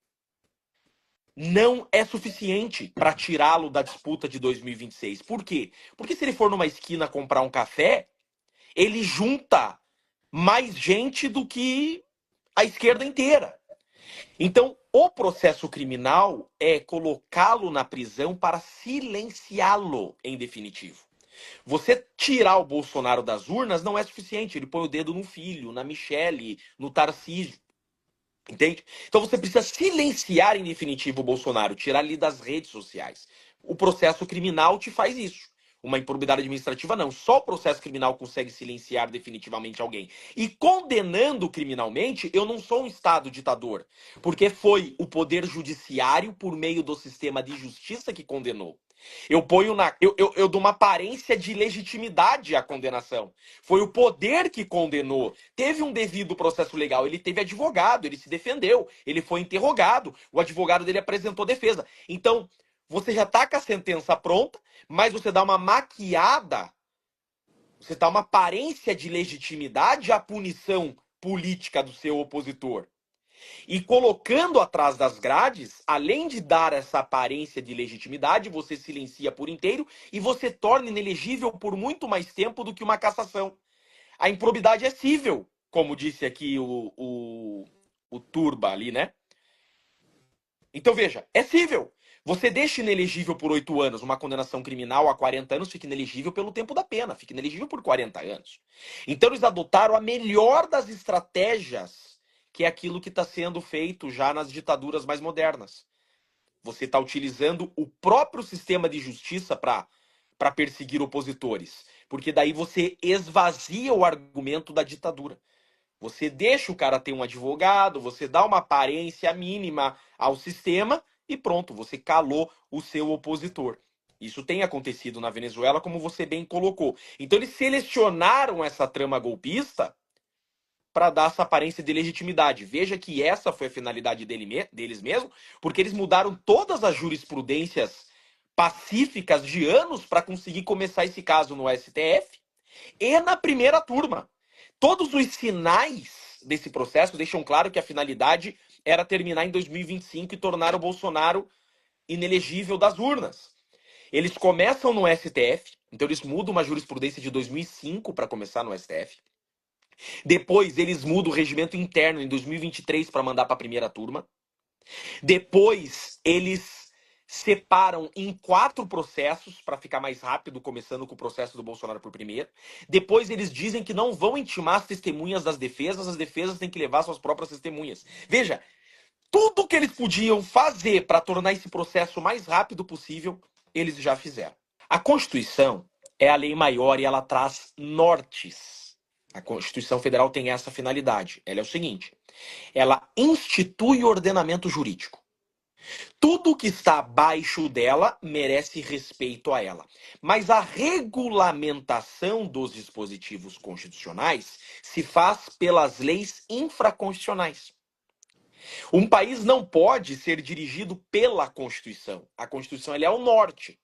S6: não é suficiente para tirá-lo da disputa de 2026. Por quê? Porque se ele for numa esquina comprar um café, ele junta mais gente do que a esquerda inteira. Então, o processo criminal é colocá-lo na prisão para silenciá-lo, em definitivo. Você tirar o Bolsonaro das urnas não é suficiente. Ele põe o dedo no filho, na Michele, no Tarcísio. Entende? Então você precisa silenciar, em definitivo, o Bolsonaro, tirar ele das redes sociais. O processo criminal te faz isso. Uma improbidade administrativa, não. Só o processo criminal consegue silenciar definitivamente alguém. E condenando criminalmente, eu não sou um Estado ditador. Porque foi o poder judiciário, por meio do sistema de justiça, que condenou. Eu dou uma aparência de legitimidade à condenação. Foi o poder que condenou. Teve um devido processo legal. Ele teve advogado, ele se defendeu, ele foi interrogado, o advogado dele apresentou defesa. Então, você já está com a sentença pronta, mas você dá uma maquiada, você dá uma aparência de legitimidade à punição política do seu opositor. E colocando atrás das grades, além de dar essa aparência de legitimidade, você silencia por inteiro e você torna inelegível por muito mais tempo do que uma cassação. A improbidade é cível, como disse aqui o Turba ali, né? Então veja, é cível. Você deixa inelegível por 8 anos uma condenação criminal a 40 anos, fica inelegível pelo tempo da pena, fica inelegível por 40 anos. Então eles adotaram a melhor das estratégias, que é aquilo que está sendo feito já nas ditaduras mais modernas. Você está utilizando o próprio sistema de justiça para perseguir opositores, porque daí você esvazia o argumento da ditadura. Você deixa o cara ter um advogado, você dá uma aparência mínima ao sistema e pronto, você calou o seu opositor. Isso tem acontecido na Venezuela, como você bem colocou. Então eles selecionaram essa trama golpista para dar essa aparência de legitimidade. Veja que essa foi a finalidade deles mesmos, porque eles mudaram todas as jurisprudências pacíficas de anos para conseguir começar esse caso no STF e na primeira turma. Todos os sinais desse processo deixam claro que a finalidade era terminar em 2025 e tornar o Bolsonaro inelegível das urnas. Eles começam no STF, então eles mudam uma jurisprudência de 2005 para começar no STF. Depois eles mudam o regimento interno em 2023 para mandar para a primeira turma. Depois eles separam em 4 processos para ficar mais rápido, começando com o processo do Bolsonaro por primeiro. Depois eles dizem que não vão intimar as testemunhas das defesas, as defesas têm que levar suas próprias testemunhas. Veja, tudo que eles podiam fazer para tornar esse processo o mais rápido possível, eles já fizeram. A Constituição é a lei maior e ela traz nortes. A Constituição Federal tem essa finalidade. Ela é o seguinte: ela institui o ordenamento jurídico. Tudo que está abaixo dela merece respeito a ela. Mas a regulamentação dos dispositivos constitucionais se faz pelas leis infraconstitucionais. Um país não pode ser dirigido pela Constituição. A Constituição ela é o norte.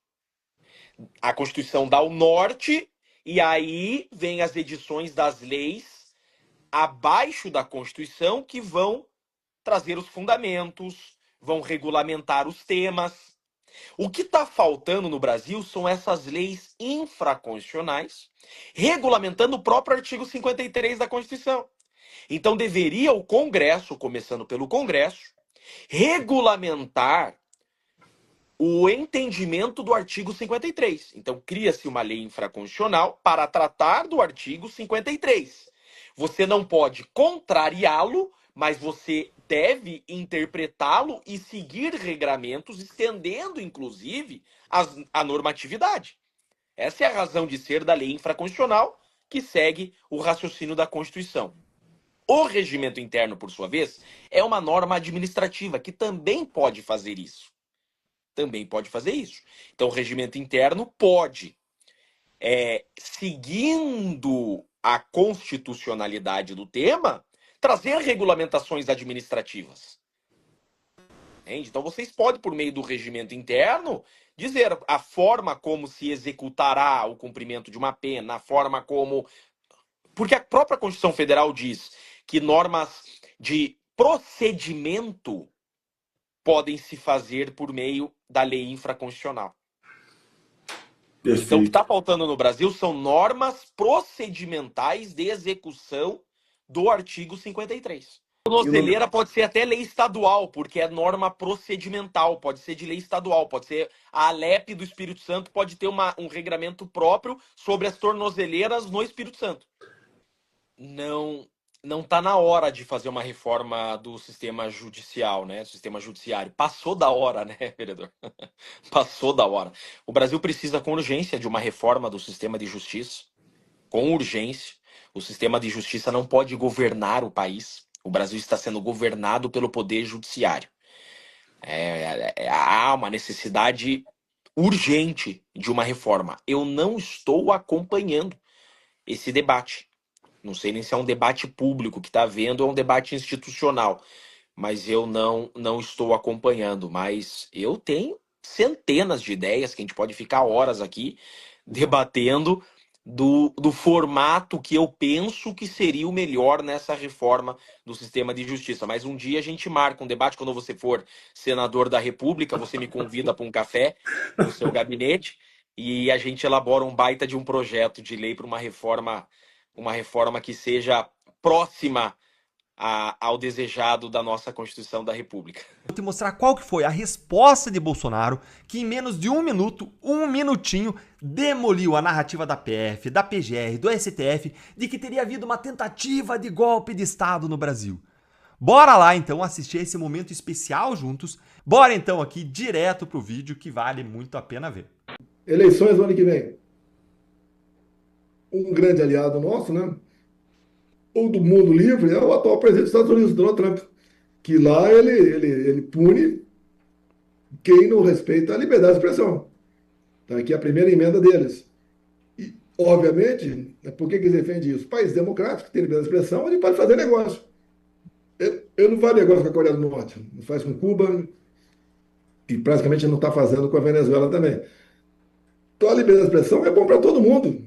S6: A Constituição dá o norte e aí vem as edições das leis abaixo da Constituição que vão trazer os fundamentos, vão regulamentar os temas. O que está faltando no Brasil são essas leis infraconstitucionais regulamentando o próprio artigo 53 da Constituição. Então deveria o Congresso, começando pelo Congresso, regulamentar o entendimento do artigo 53. Então cria-se uma lei infraconstitucional para tratar do artigo 53. Você não pode contrariá-lo, mas você deve interpretá-lo e seguir regramentos, estendendo, inclusive, a normatividade. Essa é a razão de ser da lei infraconstitucional, que segue o raciocínio da Constituição. O regimento interno, por sua vez, é uma norma administrativa que também pode fazer isso. Também pode fazer isso. Então, o regimento interno pode, seguindo a constitucionalidade do tema, trazer regulamentações administrativas. Entende? Então vocês podem, por meio do regimento interno, dizer a forma como se executará o cumprimento de uma pena, a forma como... Porque a própria Constituição Federal diz que normas de procedimento podem se fazer por meio da lei infraconstitucional.
S7: Perfeito.
S6: Então o que está faltando no Brasil são normas procedimentais de execução do artigo 53. Tornozeleira pode ser até lei estadual, porque é norma procedimental, pode ser de lei estadual, pode ser a Alep do Espírito Santo, pode ter um regramento próprio sobre as tornozeleiras no Espírito Santo. Não está na hora de fazer uma reforma do sistema judicial, né? Sistema judiciário. Passou da hora, né, vereador? Passou da hora. O Brasil precisa com urgência de uma reforma do sistema de justiça, com urgência. O sistema de justiça não pode governar o país. O Brasil está sendo governado pelo poder judiciário. Há uma necessidade urgente de uma reforma. Eu não estou acompanhando esse debate. Não sei nem se é um debate público que está havendo ou é um debate institucional. Mas eu não estou acompanhando. Mas eu tenho centenas de ideias que a gente pode ficar horas aqui debatendo do formato que eu penso que seria o melhor nessa reforma do sistema de justiça. Mas um dia a gente marca um debate, quando você for senador da República, você me convida para um café no seu gabinete e a gente elabora um baita de um projeto de lei para uma reforma que seja próxima ao desejado da nossa Constituição da República.
S1: Vou te mostrar qual que foi a resposta de Bolsonaro, que em menos de um minutinho, demoliu a narrativa da PF, da PGR, do STF, de que teria havido uma tentativa de golpe de Estado no Brasil. Bora lá então assistir esse momento especial juntos. Bora então aqui direto pro vídeo que vale muito a pena ver.
S8: Eleições no ano que vem. Um grande aliado nosso, né? Ou do mundo livre, é o atual presidente dos Estados Unidos, Donald Trump, que lá ele pune quem não respeita a liberdade de expressão. Tá aqui a primeira emenda deles. E, obviamente, por que eles defendem isso? País democrático, que tem liberdade de expressão, ele pode fazer negócio. Ele não faz negócio com a Coreia do Norte, não faz com Cuba, e praticamente não está fazendo com a Venezuela também. Então a liberdade de expressão é bom para todo mundo.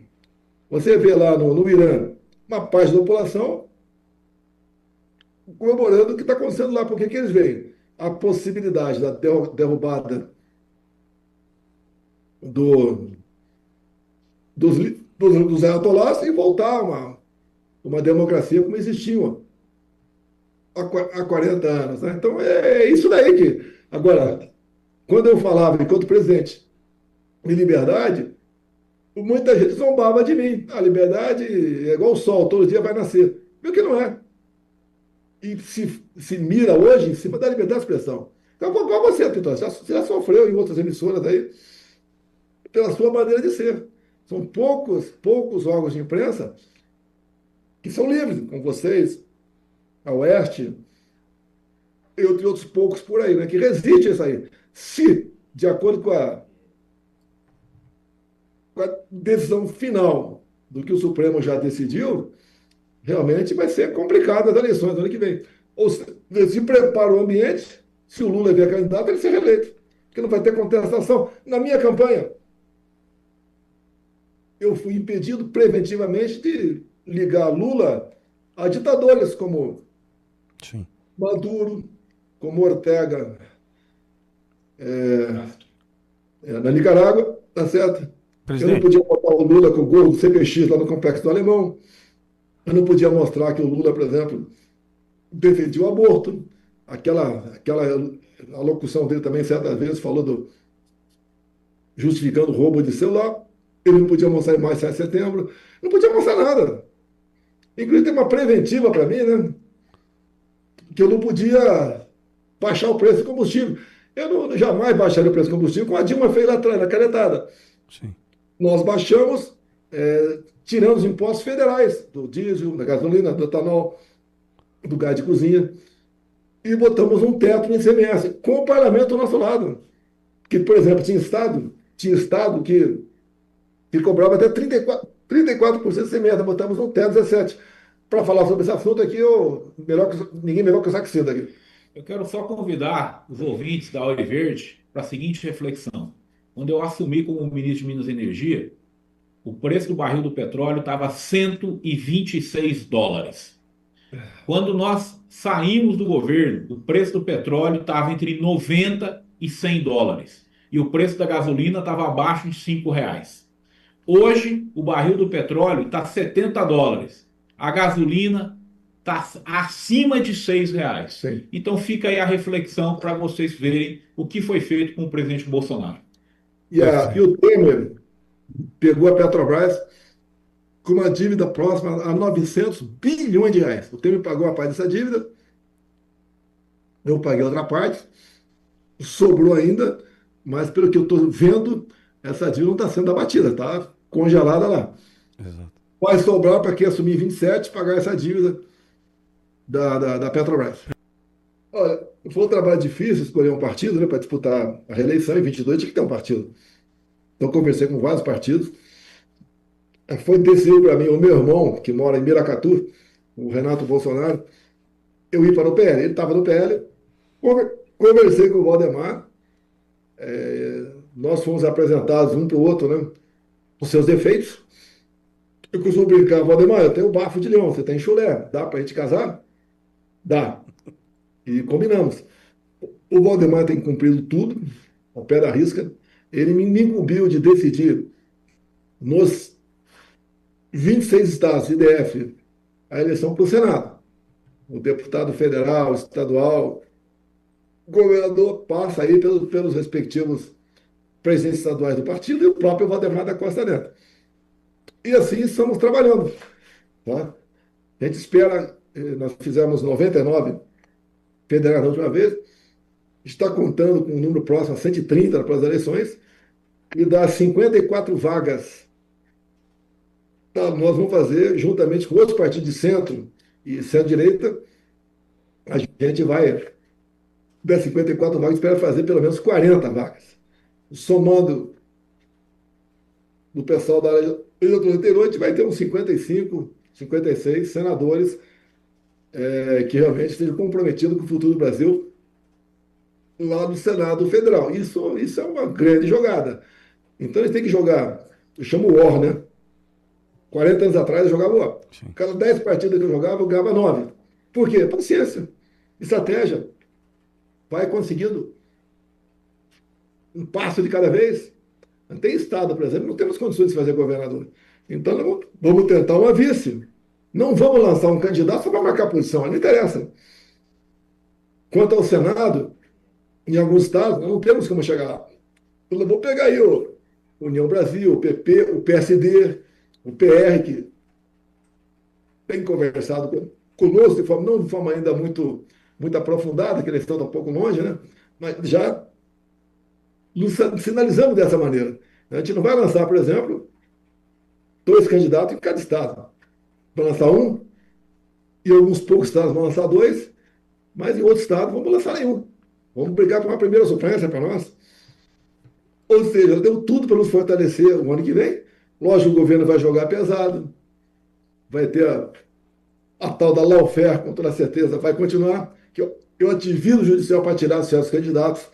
S8: Você vê lá no Irã, uma parte da população comemorando o que está acontecendo lá. Por que eles veem? A possibilidade da derrubada dos ayatollahs e voltar a uma democracia como existia há 40 anos. Né? Então é isso daí que... Agora, quando eu falava enquanto presidente em liberdade, muita gente zombava de mim. A liberdade é igual o sol, todo dia vai nascer. Viu que não é. E se mira hoje em cima da liberdade de expressão. Então, igual você, Piton, você já sofreu em outras emissoras aí pela sua maneira de ser. São poucos órgãos de imprensa que são livres, como vocês, a Oeste, e outros poucos por aí, né, que resistem a isso aí. Se, de acordo com a decisão final do que o Supremo já decidiu, realmente vai ser complicado as eleições do ano que vem. Ou se prepara o ambiente, se o Lula vier candidato, ele ser reeleito. Porque não vai ter contestação. Na minha campanha, eu fui impedido preventivamente de ligar Lula a ditadores como
S1: Sim.
S8: Maduro, como Ortega na Nicarágua, tá certo? Eu não podia botar o Lula com o gol do CPX lá no Complexo do Alemão. Eu não podia mostrar que o Lula, por exemplo, defendia o aborto. A locução dele também, certas vezes, falou justificando o roubo de celular. Ele não podia mostrar em mais 7 de setembro. Não podia mostrar nada. Inclusive, tem uma preventiva para mim, né? Que eu não podia baixar o preço do combustível. Eu jamais baixaria o preço do combustível, como a Dilma fez lá atrás, na canetada.
S1: Sim.
S8: Nós baixamos, tiramos os impostos federais, do diesel, da gasolina, do etanol, do gás de cozinha, e botamos um teto no ICMS, com o parlamento do nosso lado. Que, por exemplo, tinha estado que cobrava até 34% de ICMS, botamos um teto 17%. Para falar sobre esse assunto aqui, ninguém melhor que o Saxida aqui.
S9: Eu quero só convidar os ouvintes da Aure Verde para a seguinte reflexão. Quando eu assumi como ministro de Minas e Energia, o preço do barril do petróleo estava $126. Quando nós saímos do governo, o preço do petróleo estava entre $90 e $100. E o preço da gasolina estava abaixo de R$5. Hoje, o barril do petróleo está $70. A gasolina está acima de R$6.
S8: Sim.
S9: Então fica aí a reflexão para vocês verem o que foi feito com o presidente Bolsonaro.
S8: E o Temer pegou a Petrobras com uma dívida próxima a 900 bilhões de reais. O Temer pagou a parte dessa dívida, eu paguei outra parte, sobrou ainda, mas pelo que eu estou vendo, essa dívida não está sendo abatida, está congelada lá.
S1: Exato.
S8: Vai sobrar para quem assumir 27 pagar essa dívida da Petrobras. Olha, foi um trabalho difícil escolher um partido, né, para disputar a reeleição. Em 22 tinha que ter um partido. Então, conversei com vários partidos. Foi decidido para mim, o meu irmão, que mora em Miracatu, o Renato Bolsonaro, eu ir para o PL. Ele estava no PL. Conversei com o Valdemar. Nós fomos apresentados um para o outro, né, os seus defeitos. Eu costumo brincar, Valdemar, eu tenho bafo de leão, você tem chulé, dá pra gente casar? Dá. E combinamos. O Valdemar tem cumprido tudo, ao pé da risca. Ele me incumbiu de decidir nos 26 estados de DF a eleição para o Senado. O deputado federal, estadual, governador passa aí pelos respectivos presidentes estaduais do partido e o próprio Valdemar da Costa Neto. E assim estamos trabalhando. Tá? A gente espera, nós fizemos 99 federais da última vez, está contando com um número próximo a 130 para as eleições, e das 54 vagas, nós vamos fazer, juntamente com outros partidos de centro e centro-direita, a gente vai, das 54 vagas, espera fazer pelo menos 40 vagas. Somando do pessoal da legislatura anterior, a gente vai ter uns 55, 56 senadores que realmente estejam comprometidos com o futuro do Brasil lá no Senado Federal. Isso é uma grande jogada. Então eles têm que jogar, eu chamo War, né? 40 anos atrás eu jogava War. Cada 10 partidas que eu ganhava 9. Por quê? Paciência, estratégia. Vai conseguindo um passo de cada vez. Tem estado, por exemplo, não temos condições de fazer governador. Então vamos tentar uma vice. Não vamos lançar um candidato só para marcar posição, não interessa. Quanto ao Senado, em alguns estados, nós não temos como chegar lá. Eu vou pegar aí o União Brasil, o PP, o PSD, o PR, que tem conversado conosco não de forma ainda muito aprofundada, que eles estão um pouco longe, né? Mas já nos sinalizamos dessa maneira. A gente não vai lançar, por exemplo, 2 candidatos em cada estado. Vai lançar um, e alguns poucos estados vão lançar 2, mas em outros estados vamos lançar nenhum. Vamos brigar por uma primeira suplência para nós. Ou seja, deu tudo para nos fortalecer o ano que vem. Lógico, o governo vai jogar pesado, vai ter a tal da lawfare, com toda certeza, vai continuar. Eu ativido o judicial para tirar certos candidatos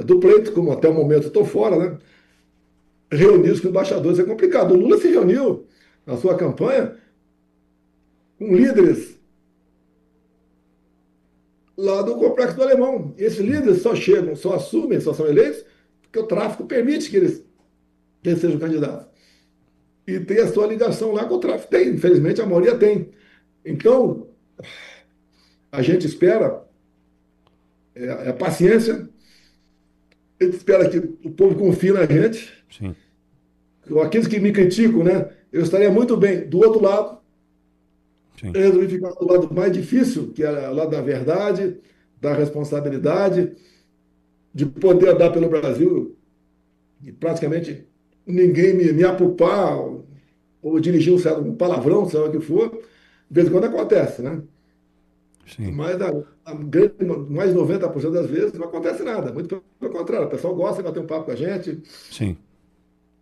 S8: do pleito, como até o momento estou fora, né? Reunir com embaixadores é complicado. O Lula se reuniu na sua campanha com líderes lá do Complexo do Alemão. E esses líderes só chegam, só assumem, só são eleitos, porque o tráfico permite que eles sejam candidatos. E tem a sua ligação lá com o tráfico. Tem, infelizmente, a maioria tem. Então, a gente espera a paciência, a gente espera que o povo confie na gente.
S1: Sim.
S8: Aqueles que me criticam, né? Eu estaria muito bem do outro lado.
S1: Sim.
S8: Eu resolvi ficar do lado mais difícil, que é o lado da verdade, da responsabilidade, de poder andar pelo Brasil e praticamente ninguém me apupar ou dirigir um palavrão, seja o que for. De vez em quando acontece, né?
S1: Sim.
S8: Mas mais de 90% das vezes não acontece nada. Muito pelo contrário, o pessoal gosta de bater um papo com a gente.
S1: Sim.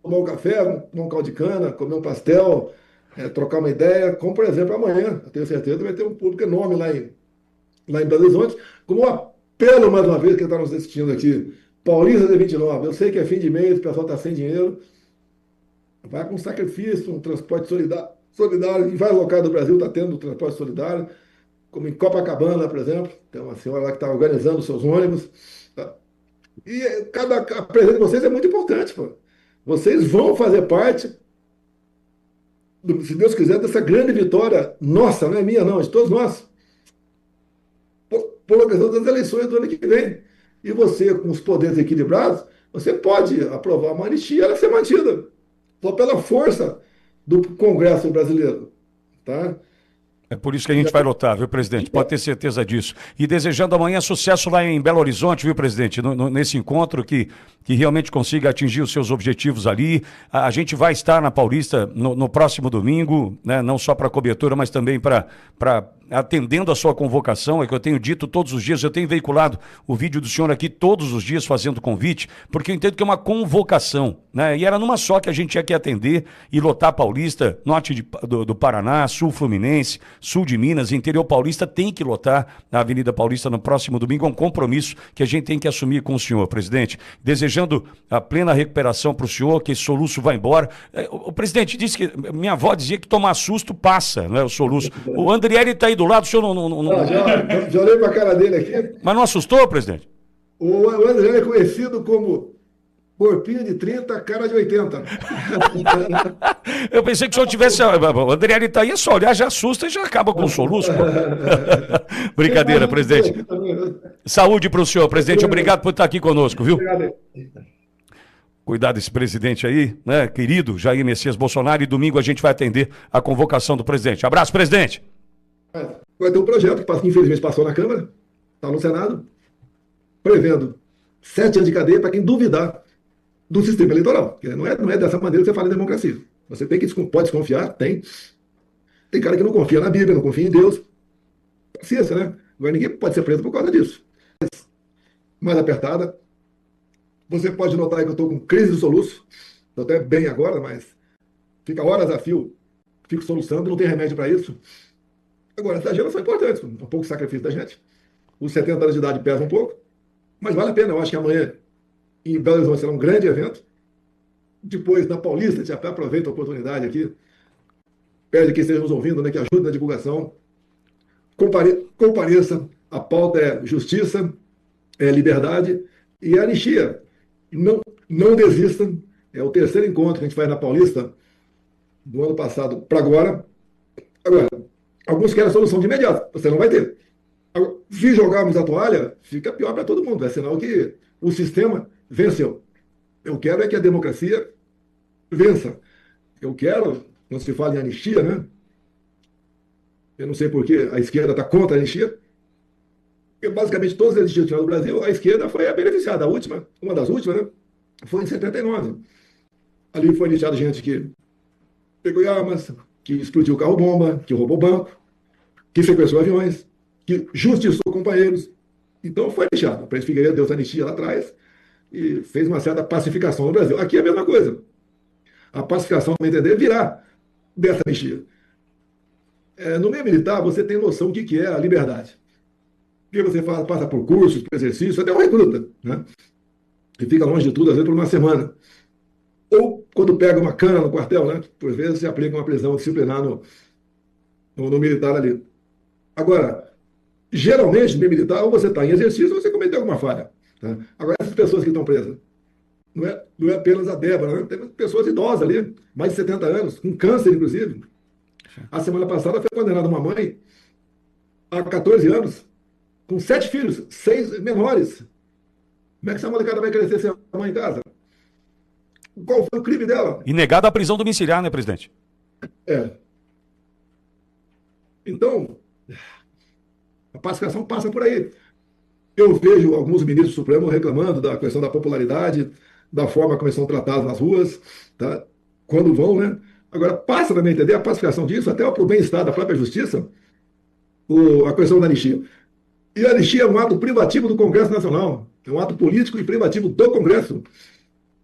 S8: Tomar um café, tomar um caldo de cana, comer um pastel, trocar uma ideia, como por exemplo amanhã, eu tenho certeza, vai ter um público enorme lá em Belo Horizonte, como um apelo mais uma vez que está nos assistindo aqui, Paulista de 29, eu sei que é fim de mês, o pessoal está sem dinheiro, vai com sacrifício, um transporte solidário, em vários locais do Brasil está tendo transporte solidário, como em Copacabana, por exemplo, tem uma senhora lá que está organizando os seus ônibus, tá? E a presença de vocês é muito importante, pô. Vocês vão fazer parte, se Deus quiser, dessa grande vitória nossa, não é minha não, de todos nós, por questão das eleições do ano que vem. E você, com os poderes equilibrados, você pode aprovar uma anistia e ela ser mantida, só pela força do Congresso brasileiro, tá?
S10: É por isso que a gente vai lutar, viu, presidente? Pode ter certeza disso. E desejando amanhã sucesso lá em Belo Horizonte, viu, presidente? Nesse encontro que realmente consiga atingir os seus objetivos ali. A gente vai estar na Paulista no próximo domingo, né? Não só para cobertura, mas também para atendendo a sua convocação, é que eu tenho dito todos os dias, eu tenho veiculado o vídeo do senhor aqui todos os dias fazendo convite, porque eu entendo que é uma convocação, né? E era numa só que a gente tinha que atender e lotar a Paulista, norte do Paraná, sul Fluminense, sul de Minas, interior paulista, tem que lotar a Avenida Paulista no próximo domingo, é um compromisso que a gente tem que assumir com o senhor, presidente. Desejando a plena recuperação para o senhor, que esse soluço vá embora. O presidente disse que, minha avó dizia que tomar susto passa, não é o soluço. O Andriele está aí do lado, o senhor não...
S8: Já olhei para a cara dele aqui.
S10: Mas não assustou, presidente?
S8: O André é conhecido como corpinho de 30, cara de 80.
S10: Eu pensei que o senhor tivesse... O Andriele está aí, é só olhar, já assusta e já acaba com o soluço. Brincadeira, presidente. Saúde para o senhor, presidente. Obrigado por estar aqui conosco, viu?
S8: Obrigado.
S10: Cuidar desse presidente aí, né, querido Jair Messias Bolsonaro, e domingo a gente vai atender a convocação do presidente. Abraço, presidente.
S8: Vai ter um projeto que infelizmente passou na Câmara, está no Senado, prevendo 7 anos de cadeia para quem duvidar do sistema eleitoral. Porque não é dessa maneira que você fala em democracia. Você pode desconfiar, tem. Tem cara que não confia na Bíblia, não confia em Deus. Paciência, né? Agora ninguém pode ser preso por causa disso. Mais apertada. Você pode notar aí que eu estou com crise de soluço. Estou até bem agora, mas fica horas a fio, fico soluçando, não tem remédio para isso. Agora, essas agendas são importantes, um pouco de sacrifício da gente. Os 70 anos de idade pesam um pouco, mas vale a pena. Eu acho que amanhã, em Belo Horizonte, será um grande evento. Depois, na Paulista, a gente até aproveita a oportunidade aqui, pede que estejam nos ouvindo, né, que ajude na divulgação. Compareça, a pauta é justiça, é liberdade e anistia. Não desistam. É o terceiro encontro que a gente faz na Paulista, do ano passado para agora. Agora, alguns querem a solução de imediato. Você não vai ter. Agora, se jogarmos a toalha, fica pior para todo mundo. É sinal que o sistema venceu. Eu quero é que a democracia vença. Eu quero, quando se fala em anistia, né? Eu não sei por que a esquerda está contra a anistia. Porque basicamente todas as anistias no Brasil, a esquerda foi a beneficiada. A última, uma das últimas, né? Foi em 79. Ali foi anistiada gente que pegou armas, que explodiu carro-bomba, que roubou banco, que sequestrou aviões, que justiçou companheiros. Então foi anistiado. O presidente Figueiredo deu essa anistia lá atrás e fez uma certa pacificação no Brasil. Aqui é a mesma coisa. A pacificação, no meu entender, virá dessa anistia. No meio militar, você tem noção do que é a liberdade. Porque você passa por cursos, por exercícios, até uma recruta, né? Que fica longe de tudo, às vezes, por uma semana. Ou quando pega uma cana no quartel, né? Por vezes você aplica uma prisão disciplinar no militar ali. Agora, geralmente, no meio militar, ou você está em exercício ou você cometeu alguma falha. Tá? Agora, essas pessoas que estão presas, não é apenas a Débora, né? Tem pessoas idosas ali, mais de 70 anos, com câncer, inclusive. A semana passada foi condenada uma mãe a 14 anos, com 7 filhos, 6 menores. Como é que essa molecada vai crescer sem a mãe em casa? Qual foi o crime dela?
S10: E negada a prisão domiciliar, né, presidente?
S8: Então, a pacificação passa por aí. Eu vejo alguns ministros do Supremo reclamando da questão da popularidade, da forma como eles são tratados nas ruas, tá? Quando vão, né? Agora, passa para me entender a pacificação disso, até para o bem-estar da própria justiça, a questão da anistia. E a anistia é um ato privativo do Congresso Nacional, é um ato político e privativo do Congresso.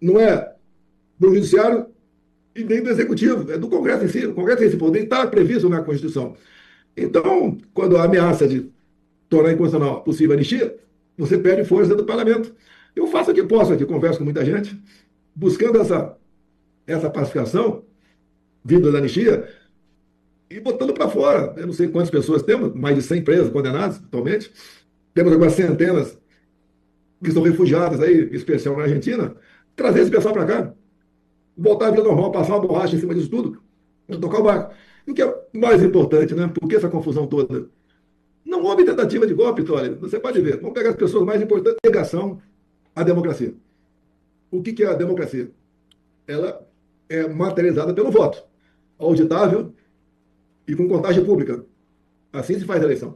S8: Não é do Judiciário e nem do Executivo, é do Congresso em si. O Congresso tem esse poder, está previsto na Constituição. Então, quando a ameaça de tornar inconstitucional possível a anistia, você perde força do parlamento. Eu faço o que posso aqui, converso com muita gente, buscando essa pacificação, vinda da anistia, e botando para fora. Eu não sei quantas pessoas temos, mais de 100 presos condenados atualmente. Temos algumas centenas que estão refugiadas aí, em especial na Argentina. Trazer esse pessoal para cá, voltar à vida normal, passar uma borracha em cima disso tudo, tocar o barco. E o que é mais importante, né? Por que essa confusão toda? Não houve tentativa de golpe, Vitória. Você pode ver. Vamos pegar as pessoas mais importantes. Negação à democracia. O que é a democracia? Ela é materializada pelo voto, auditável e com contagem pública. Assim se faz a eleição.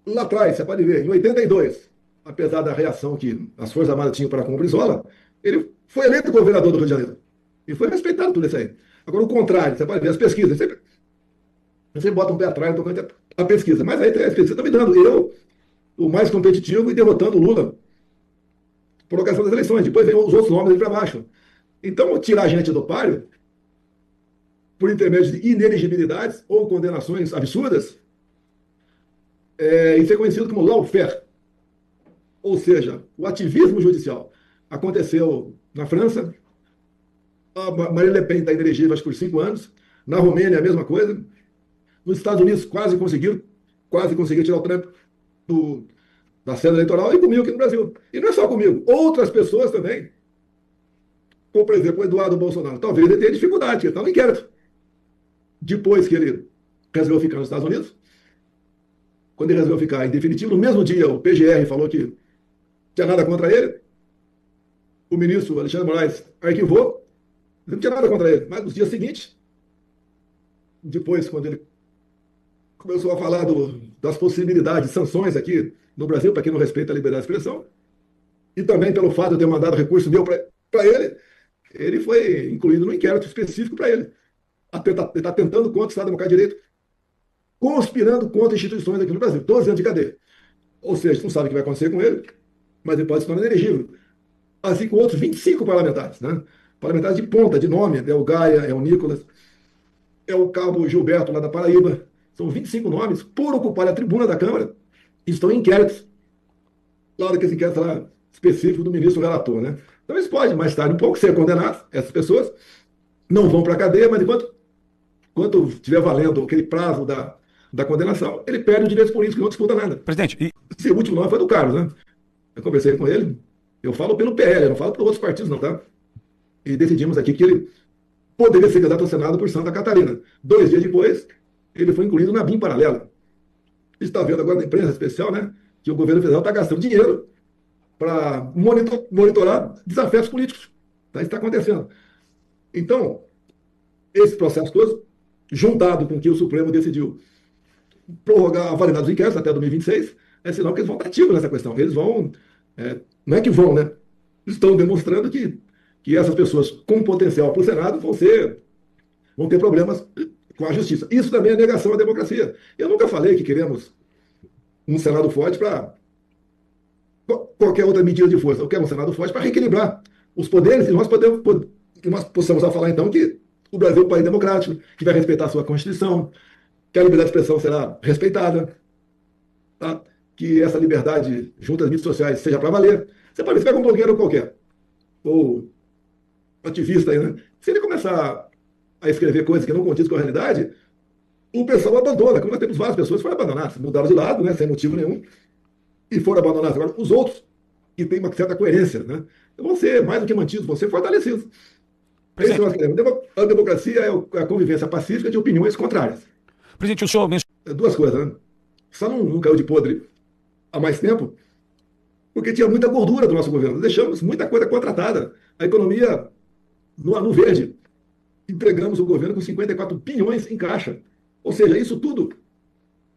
S8: Lá atrás, você pode ver, em 82, apesar da reação que as Forças Armadas tinham para com o Brizola, ele foi eleito governador do Rio de Janeiro. E foi respeitado tudo isso aí. Agora, o contrário, você pode ver as pesquisas. Você bota um pé atrás, então a pesquisa. Mas aí a pesquisa está me dando eu, o mais competitivo, e derrotando o Lula por ocasião das eleições. Depois vem os outros nomes ali para baixo. Então, tirar a gente do páreo, por intermédio de ineligibilidades ou condenações absurdas, isso é conhecido como lawfare. Ou seja, o ativismo judicial. Aconteceu na França, a Marine Le Pen está inelegível acho, por 5 anos, na Romênia a mesma coisa, nos Estados Unidos quase conseguiram tirar o Trump da cena eleitoral, e comigo aqui no Brasil. E não é só comigo, outras pessoas também, como por exemplo o Eduardo Bolsonaro, talvez ele tenha dificuldade, ele está no inquérito. Depois que ele resolveu ficar nos Estados Unidos, quando ele resolveu ficar em definitivo, no mesmo dia o PGR falou que não tinha nada contra ele, o ministro Alexandre de Moraes arquivou, não tinha nada contra ele, mas nos dias seguintes, depois quando ele começou a falar das possibilidades de sanções aqui no Brasil, para quem não respeita a liberdade de expressão, e também pelo fato de eu ter mandado recurso meu para ele foi incluído no inquérito específico para ele. Ele está tentando contra o Estado Democrático de Direito, conspirando contra instituições aqui no Brasil. 12 anos de cadeia. Ou seja, não sabe o que vai acontecer com ele, mas ele pode se tornar inelegível. Assim como outros 25 parlamentares, né? Parlamentares de ponta, de nome. É o Gaia, é o Nicolas, é o cabo Gilberto, lá da Paraíba. São 25 nomes por ocupar a tribuna da Câmara e estão em inquéritos. Claro que esse inquérito lá específico do ministro relator, né? Então eles podem, mais tarde, um pouco, ser condenados. Essas pessoas não vão para a cadeia, mas enquanto estiver valendo aquele prazo da condenação, ele perde o direito político e não disputa nada.
S10: Presidente,
S8: Esse último nome foi do Carlos, né? Eu conversei com ele, eu falo pelo PL, eu não falo por outros partidos, não, tá? E decidimos aqui que ele poderia ser candidato ao Senado por Santa Catarina. 2 dias depois, ele foi incluído na BIM paralela. A gente está vendo agora na imprensa especial, né? Que o governo federal está gastando dinheiro para monitorar desafetos políticos. Tá? Isso está acontecendo. Então, esse processo todo, juntado com que o Supremo decidiu prorrogar a validade dos inquéritos até 2026, é sinal que eles vão estar ativos nessa questão. Eles vão, não é que vão, né? Estão demonstrando que essas pessoas com potencial para o Senado vão ter problemas com a justiça. Isso também é negação à democracia. Eu nunca falei que queremos um Senado forte para qualquer outra medida de força. Eu quero um Senado forte para reequilibrar os poderes, e nós possamos falar, então, que o Brasil é um país democrático, que vai respeitar a sua Constituição, que a liberdade de expressão será respeitada, tá? Que essa liberdade junto às mídias sociais seja para valer. Você pode pegar um blogueiro qualquer, ou ativista aí, né? Se ele começar a escrever coisas que não condizem com a realidade, o pessoal abandona, como nós temos várias pessoas que foram abandonadas, mudaram de lado, né, sem motivo nenhum, e foram abandonadas. Agora, os outros, que têm uma certa coerência, né, vão ser mais do que mantidos, vão ser fortalecidos. Esse nós queremos. A democracia é a convivência pacífica de opiniões contrárias.
S10: Presidente, o senhor mencionou...
S8: 2 coisas, né? Só não caiu de podre há mais tempo, porque tinha muita gordura do nosso governo. Deixamos muita coisa contratada. A economia no verde. Entregamos o governo com 54 bilhões em caixa. Ou seja, isso tudo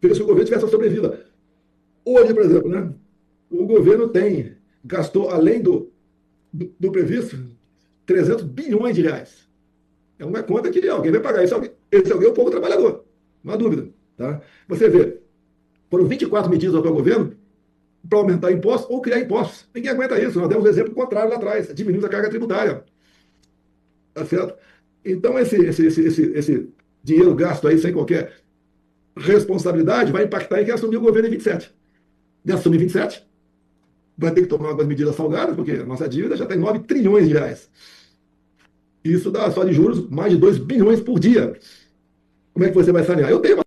S8: fez que o governo tivesse uma sobrevida. Hoje, por exemplo, né, o governo gastou, além do previsto, 300 bilhões de reais. É uma conta que alguém vai pagar. Esse alguém é o povo trabalhador. Não há dúvida. Tá? Você vê, foram 24 medidas do atual governo para aumentar impostos ou criar impostos. Ninguém aguenta isso. Nós demos um exemplo contrário lá atrás. Diminuímos a carga tributária. Tá certo? Então, esse dinheiro gasto aí sem qualquer responsabilidade vai impactar em quem assumir o governo em 27. De assumir 27, vai ter que tomar algumas medidas salgadas, porque a nossa dívida já tem 9 trilhões de reais. Isso dá só de juros mais de 2 bilhões por dia. Como é que você vai sanear? Eu tenho uma